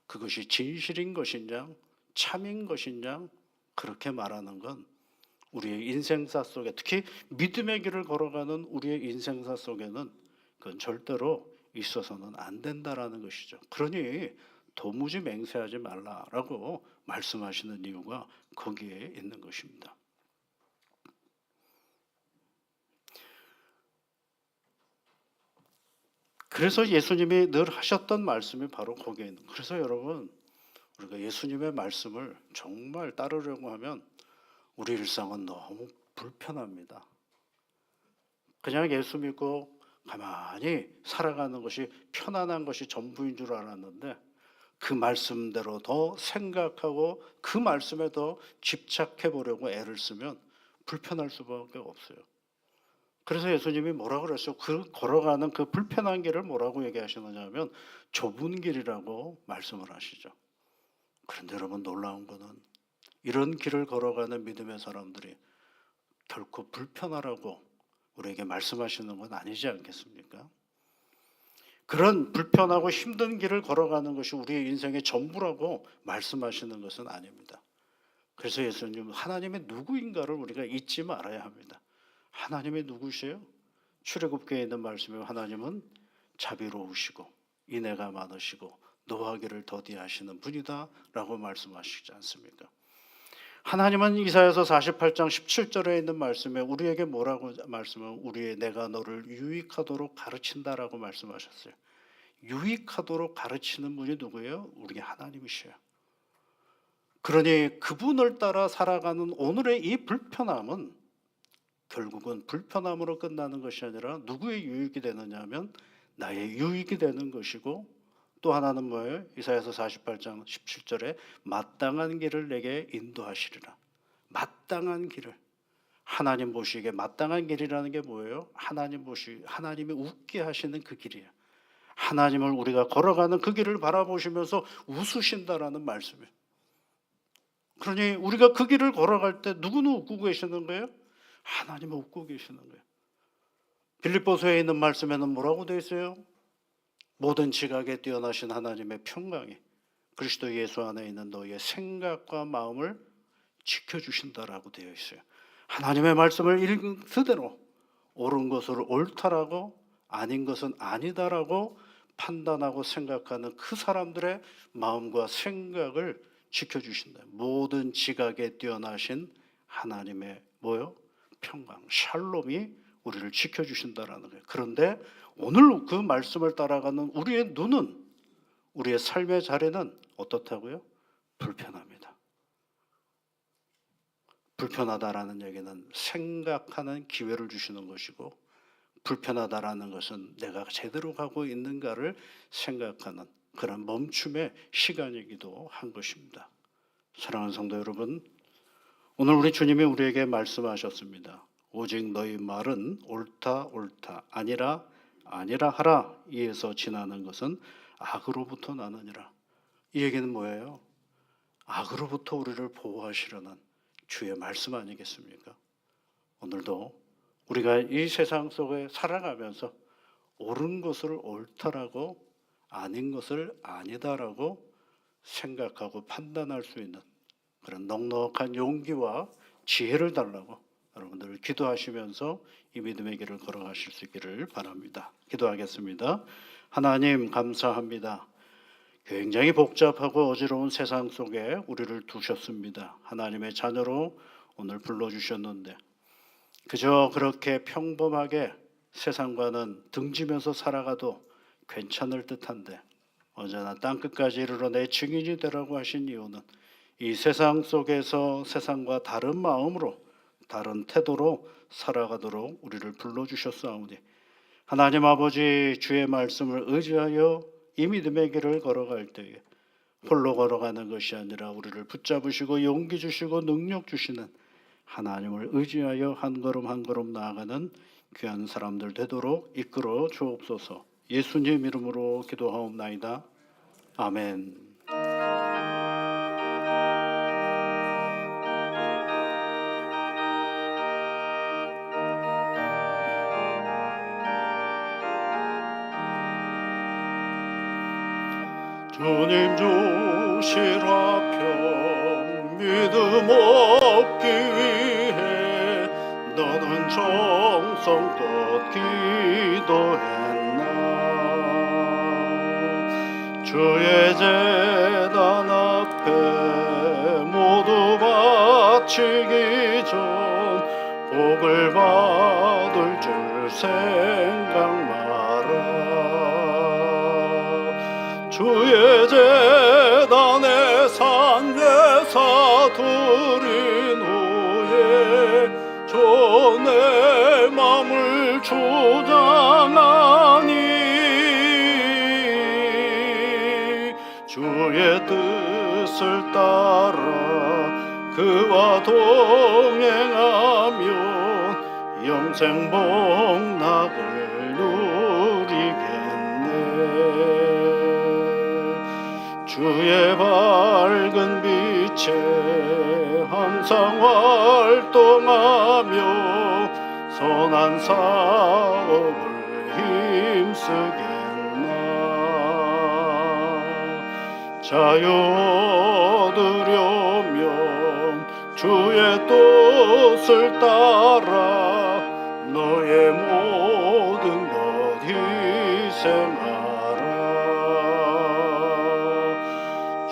그것이 진실인 것이냐 참인 것이냐 그렇게 말하는 건 우리의 인생사 속에 특히 믿음의 길을 걸어가는 우리의 인생사 속에는 그건 절대로 있어서는 안 된다라는 것이죠. 그러니 도무지 맹세하지 말라라고 말씀하시는 이유가 거기에 있는 것입니다. 그래서 예수님이 늘 하셨던 말씀이 바로 거기에 있는. 그래서 여러분 우리가 예수님의 말씀을 정말 따르려고 하면 우리 일상은 너무 불편합니다. 그냥 예수 믿고 가만히 살아가는 것이 편안한 것이 전부인 줄 알았는데 그 말씀대로 더 생각하고 그 말씀에 더 집착해 보려고 애를 쓰면 불편할 수밖에 없어요. 그래서 예수님이 뭐라고 그랬어요? 그 걸어가는 그 불편한 길을 뭐라고 얘기하시느냐 하면 좁은 길이라고 말씀을 하시죠. 그런데 여러분 놀라운 거는 이런 길을 걸어가는 믿음의 사람들이 결코 불편하라고 우리에게 말씀하시는 건 아니지 않겠습니까? 그런 불편하고 힘든 길을 걸어가는 것이 우리의 인생의 전부라고 말씀하시는 것은 아닙니다. 그래서 예수님은 하나님의 누구인가를 우리가 잊지 말아야 합니다. 하나님이 누구시에요? 출애굽기에 있는 말씀에 하나님은 자비로우시고 인애가 많으시고 노하기를 더디하시는 분이다 라고 말씀하시지 않습니까? 하나님은 이사야서 48장 17절에 있는 말씀에 우리에게 뭐라고 말씀을 우리의 내가 너를 유익하도록 가르친다라고 말씀하셨어요. 유익하도록 가르치는 분이 누구예요? 우리 하나님이셔요. 그러니 그분을 따라 살아가는 오늘의 이 불편함은 결국은 불편함으로 끝나는 것이 아니라 누구의 유익이 되느냐 하면 나의 유익이 되는 것이고 또 하나는 뭐예요? 이사야서 48장 17절에 마땅한 길을 내게 인도하시리라. 마땅한 길을. 하나님 보시기에 마땅한 길이라는 게 뭐예요? 하나님이 웃게 하시는 그 길이에요. 하나님을 우리가 걸어가는 그 길을 바라보시면서 웃으신다라는 말씀이에요. 그러니 우리가 그 길을 걸어갈 때 누구는 웃고 계시는 거예요? 하나님은 웃고 계시는 거예요. 빌립보서에 있는 말씀에는 뭐라고 되어 있어요? 모든 지각에 뛰어나신 하나님의 평강이 그리스도 예수 안에 있는 너희의 생각과 마음을 지켜주신다라고 되어 있어요. 하나님의 말씀을 읽은 그대로 옳은 것을 옳다라고 아닌 것은 아니다라고 판단하고 생각하는 그 사람들의 마음과 생각을 지켜주신다. 모든 지각에 뛰어나신 하나님의 뭐요? 평강, 샬롬이 우리를 지켜주신다라는 거예요. 그런데 오늘 그 말씀을 따라가는 우리의 눈은 우리의 삶의 자리는 어떻다고요? 불편합니다. 불편하다라는 얘기는 생각하는 기회를 주시는 것이고 불편하다라는 것은 내가 제대로 가고 있는가를 생각하는 그런 멈춤의 시간이기도 한 것입니다. 사랑하는 성도 여러분, 오늘 우리 주님이 우리에게 말씀하셨습니다. 오직 너희 말은 옳다 옳다 아니라 아니라 하라 이에서 지나는 것은 악으로부터 나느니라. 이 얘기는 뭐예요? 악으로부터 우리를 보호하시려는 주의 말씀 아니겠습니까? 오늘도 우리가 이 세상 속에 살아가면서 옳은 것을 옳다라고 아닌 것을 아니다라고 생각하고 판단할 수 있는 그런 넉넉한 용기와 지혜를 달라고 여러분들 기도하시면서 이 믿음의 길을 걸어가실 수 있기를 바랍니다. 기도하겠습니다. 하나님 감사합니다. 굉장히 복잡하고 어지러운 세상 속에 우리를 두셨습니다. 하나님의 자녀로 오늘 불러주셨는데 그저 그렇게 평범하게 세상과는 등지면서 살아가도 괜찮을 듯한데 언제나 땅끝까지 이르러 내 증인이 되라고 하신 이유는 이 세상 속에서 세상과 다른 마음으로 다른 태도로 살아가도록 우리를 불러주셨사오니 하나님 아버지 주의 말씀을 의지하여 이 믿음의 길을 걸어갈 때에 홀로 걸어가는 것이 아니라 우리를 붙잡으시고 용기 주시고 능력 주시는 하나님을 의지하여 한 걸음 한 걸음 나아가는 귀한 사람들 되도록 이끌어 주옵소서. 예수님 이름으로 기도하옵나이다. 아멘. 주님 주시라 평 믿음 얻기 위해 너는 정성껏 기도했나. 주의 제단 앞에 모두 바치기 전 복을 받을 줄 생각 마라. 주의 제단에 산제사 드린 후에 내 맘을 주장하니 주의 뜻을 따라 그와 동행하면 영생 복락을 누리겠네. 주의 밝은 빛에 항상 활동하며 선한 사업을 힘쓰겠나. 자유 얻으려면 주의 뜻을 따라 너의 모든 것 희생하라.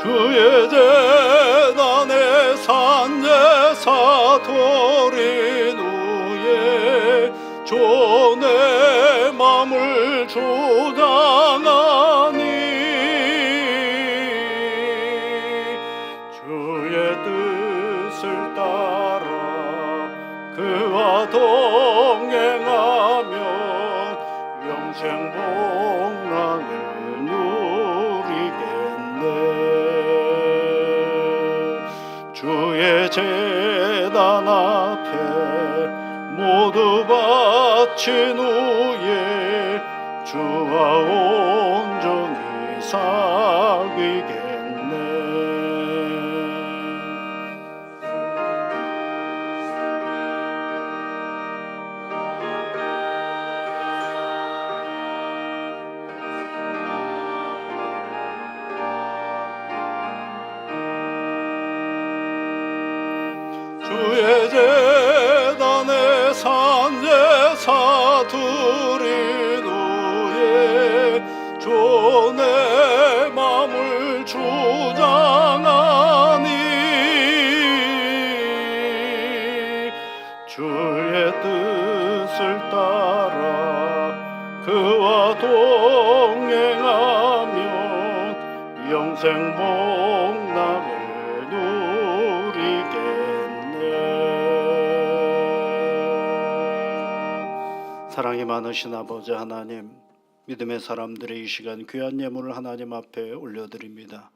주의 제단에 산제사 드린 후에 내 맘을 주장하니 주의 뜻을 따라 그와 동행하면 영생 복락을 누리겠네. 주의 제단 앞에 모두 바친 후에 주와 온전히 사귀겠네. 주의 제단에 산제사 드린 후에 내 맘을 주장하니 주의 뜻을 따라 그와 동행하면 영생 복락을 사랑이 많으신 아버지 하나님, 믿음의 사람들의 이 시간 귀한 예물을 하나님 앞에 올려드립니다.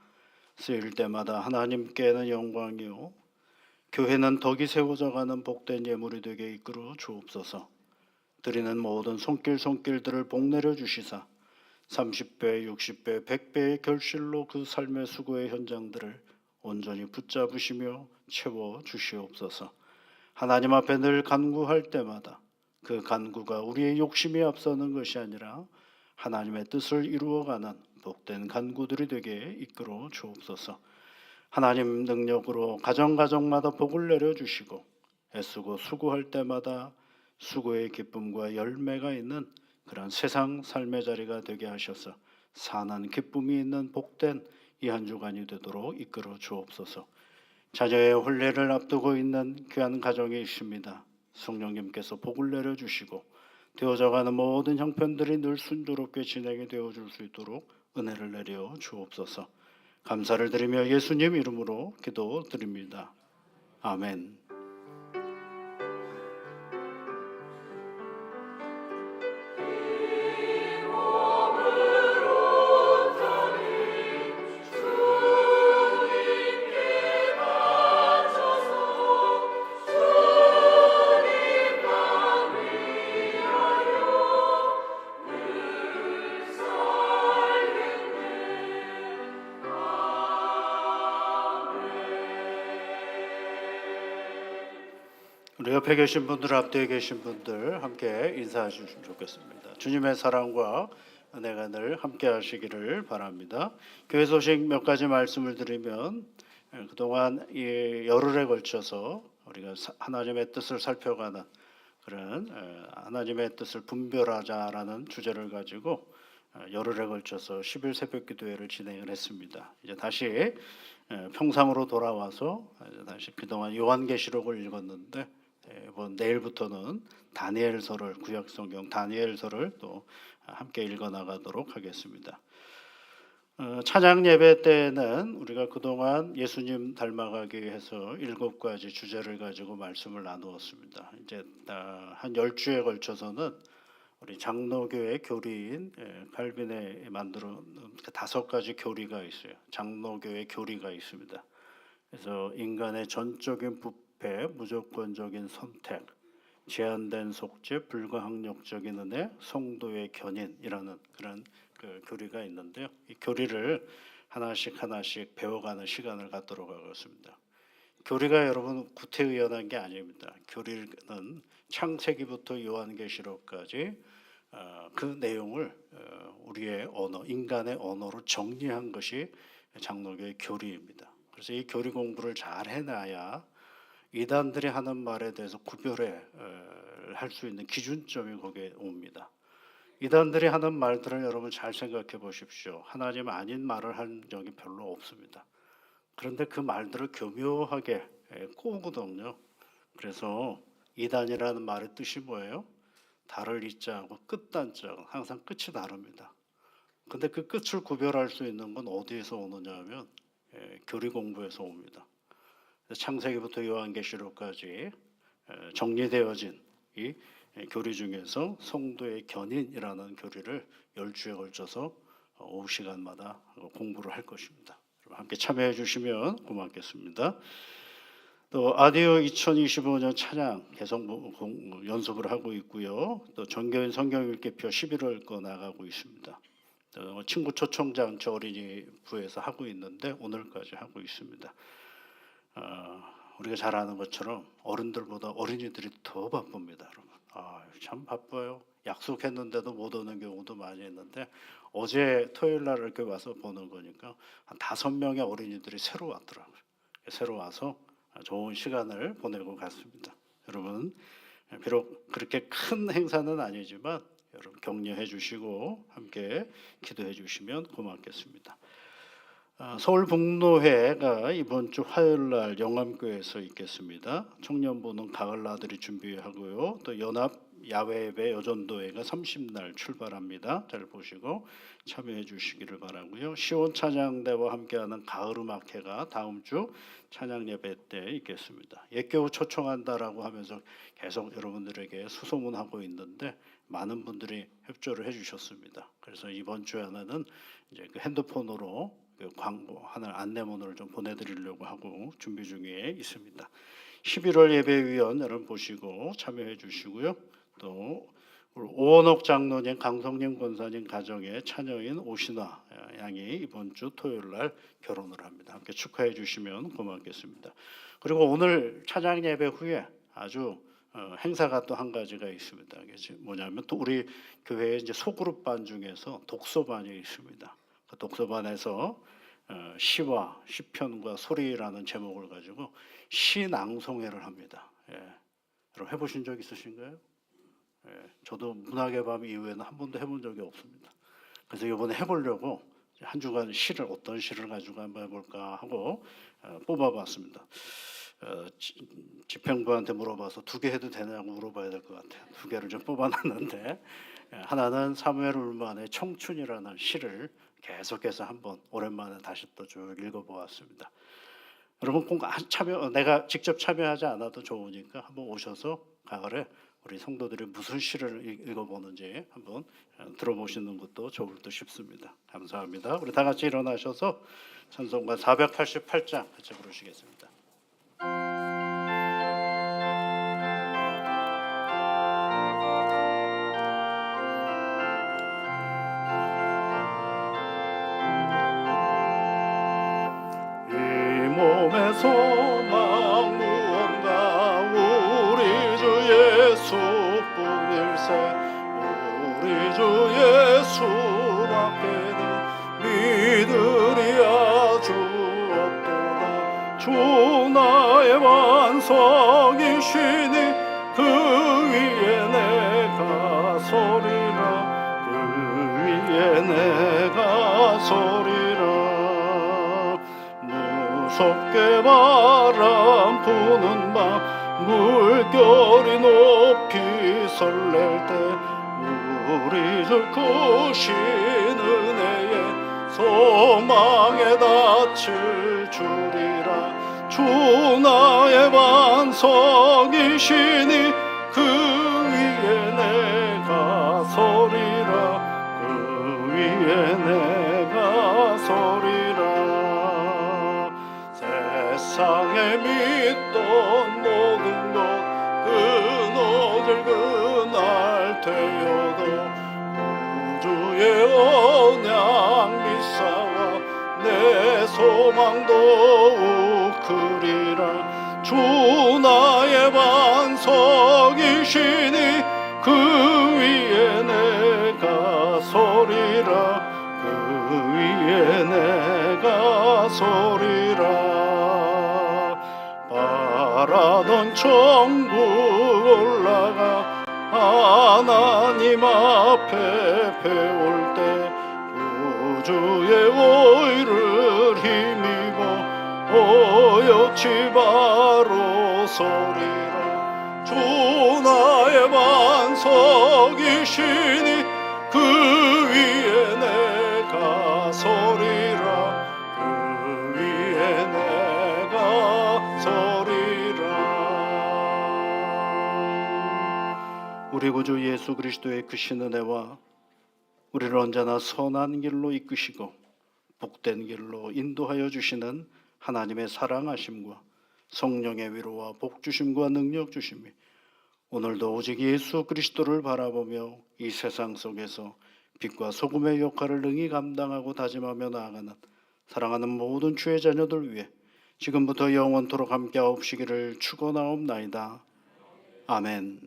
쓰일 때마다 하나님께는 영광이요 교회는 덕이 세워져가는 복된 예물이 되게 이끌어 주옵소서. 드리는 모든 손길들을 복내려 주시사 30배, 60배, 100배의 결실로 그 삶의 수고의 현장들을 온전히 붙잡으시며 채워 주시옵소서. 하나님 앞에 늘 간구할 때마다 그 간구가 우리의 욕심이 앞서는 것이 아니라 하나님의 뜻을 이루어가는 복된 간구들이 되게 이끌어 주옵소서. 하나님 능력으로 가정마다 복을 내려주시고 애쓰고 수고할 때마다 수고의 기쁨과 열매가 있는 그런 세상 삶의 자리가 되게 하셔서 사는 기쁨이 있는 복된 이 한 주간이 되도록 이끌어 주옵소서. 자녀의 혼례를 앞두고 있는 귀한 가정이 있습니다. 성령님께서 복을 내려주시고 되어져가는 모든 형편들이 늘 순조롭게 진행이 되어줄 수 있도록 은혜를 내려 주옵소서. 감사를 드리며 예수님 이름으로 기도드립니다. 아멘. 우리 옆에 계신 분들, 앞뒤에 계신 분들 함께 인사해 주시면 좋겠습니다. 주님의 사랑과 은혜가 늘 함께 하시기를 바랍니다. 교회 소식 몇 가지 말씀을 드리면 그동안 이 열흘에 걸쳐서 우리가 하나님의 뜻을 살펴가는 그런 하나님의 뜻을 분별하자라는 주제를 가지고 열흘에 걸쳐서 10일 새벽 기도회를 진행을 했습니다. 이제 다시 평상으로 돌아와서 다시 그동안 요한계시록을 읽었는데 이번 내일부터는 다니엘서를 구약성경 다니엘서를 또 함께 읽어 나가도록 하겠습니다. 찬양 예배 때는 우리가 그동안 예수님 닮아가기 위해서 7가지 주제를 가지고 말씀을 나누었습니다. 이제 한 10주에 걸쳐서는 우리 장로교회 교리인 칼빈에 만들어 5가지 교리가 있어요. 장로교회 교리가 있습니다. 그래서 인간의 전적인 부패, 무조건적인 선택, 제한된 속죄, 불가항력적인 은혜, 성도의 견인이라는 그런 그 교리가 있는데요. 이 교리를 하나씩 배워가는 시간을 갖도록 하겠습니다. 교리가 여러분 구태의연한 게 아닙니다. 교리는 창세기부터 요한계시록까지 그 내용을 우리의 언어, 인간의 언어로 정리한 것이 장로교의 교리입니다. 그래서 이 교리 공부를 잘 해놔야 이단들이 하는 말에 대해서 구별해 할 수 있는 기준점이 거기에 옵니다. 이단들이 하는 말들을 여러분 잘 생각해 보십시오. 하나님 아닌 말을 한 적이 별로 없습니다. 그런데 그 말들을 교묘하게 꼬거든요. 그래서 이단이라는 말의 뜻이 뭐예요? 달을 이자하고 끝단자, 항상 끝이 다릅니다. 근데 그 끝을 구별할 수 있는 건 어디에서 오느냐 하면 교리 공부에서 옵니다. 창세기부터 요한계시록까지 정리되어진 이 교리 중에서 성도의 견인이라는 교리를 10주에 걸쳐서 오후 시간마다 공부를 할 것입니다. 함께 참여해 주시면 고맙겠습니다. 또 아디오 2025년 찬양 계속 연습을 하고 있고요. 또 정교인 성경 읽기표 11월 거 나가고 있습니다. 친구 초청장 저 어린이부에서 하고 있는데 오늘까지 하고 있습니다. 우리가 잘 아는 것처럼 어른들보다 어린이들이 더 바쁩니다, 여러분. 참 바빠요. 약속했는데도 못 오는 경우도 많이 있는데 어제 토요일 날 이렇게 와서 보는 거니까 한 5명의 어린이들이 새로 왔더라고요. 새로 와서 좋은 시간을 보내고 갔습니다. 여러분 비록 그렇게 큰 행사는 아니지만 여러분 격려해 주시고 함께 기도해 주시면 고맙겠습니다. 서울북로회가 이번 주 화요일 날 영암교회에서 있겠습니다. 청년부는 가을 나들이 준비하고요. 또 연합 야외예배 여전도회가 30날 출발합니다. 잘 보시고 참여해 주시기를 바라고요. 시온 찬양대와 함께하는 가을음악회가 다음 주 찬양 예배 때 있겠습니다. 옛교우 초청한다라고 하면서 계속 여러분들에게 수소문하고 있는데 많은 분들이 협조를 해주셨습니다. 그래서 이번 주에는 이제 그 핸드폰으로 그 광고 하나 안내문을 좀 보내드리려고 하고 준비 중에 있습니다. 11월 예배위원 여러분 보시고 참여해 주시고요. 또 우리 오원옥 장로님, 강성림 권사님 가정의 처녀인 오신화 양이 이번 주 토요일 날 결혼을 합니다. 함께 축하해 주시면 고맙겠습니다. 그리고 오늘 찬양 예배 후에 아주 행사가 또 한 가지가 있습니다. 그게 뭐냐면 또 우리 교회에 이제 소그룹반 중에서 독서반이 있습니다. 그 독서반에서 시와 시편과 소리라는 제목을 가지고 시 낭송회를 합니다. 여러분 해보신 적 있으신가요? 저도 문학의 밤 이후에는 한 번도 해본 적이 없습니다. 그래서 이번에 해보려고 한 주간 시를 어떤 시를 가지고 한번 해볼까 하고 뽑아봤습니다. 집행부한테 물어봐서 2개 해도 되냐고 물어봐야 될 것 같아요. 2개를 좀 뽑아놨는데 하나는 사무엘 울만의 청춘이라는 시를 계속해서 한번 오랜만에 다시 또 쭉 읽어보았습니다. 여러분 꼭 내가 직접 참여하지 않아도 좋으니까 한번 오셔서 가을에 우리 성도들이 무슨 시를 읽어보는지 한번 들어보시는 것도 좋을 듯 싶습니다. 감사합니다. 우리 다 같이 일어나셔서 찬송가 488장 같이 부르시겠습니다. 이 몸의 소망 무언가 우리 주 예수뿐일세. 우리 주 예수밖에는 믿으리야 주 없도다. 주 나의 완성이시니 그 위에 내가 서리라. 그 위에 내가 서리라. 무섭게 바람 부는 밤 물결이 높이 설렐 때 우리 주 크신 은혜에 소망에 닿칠 줄이라. 주 나의 반석이시니 그 위에 내가 서리라. 그 위에 내가 서리라. 세상에 믿던 모든 것 끊어질 그날 되어도 우주의 언약 미사와 내 소망 더욱 크리라. 주 나의 반석이시니 그 위에 내가 서리라. 그 위에 내가 서리라. 바라던 천국 올라가 하나님 앞에 배울 때 우주의 오일을 힘입어 오역치 바로 서리라. 주 나의 반석이시니 그 위에 내가 서리라. 그 위에 내가 서리라. 우리 구주 예수 그리스도의 크신 은혜와 우리를 언제나 선한 길로 이끄시고 복된 길로 인도하여 주시는 하나님의 사랑하심과 성령의 위로와 복 주심과 능력 주심이 오늘도 오직 예수 그리스도를 바라보며 이 세상 속에서 빛과 소금의 역할을 능히 감당하고 다짐하며 나아가는 사랑하는 모든 주의 자녀들 위해 지금부터 영원토록 함께하옵시기를 축원하옵나이다. 아멘.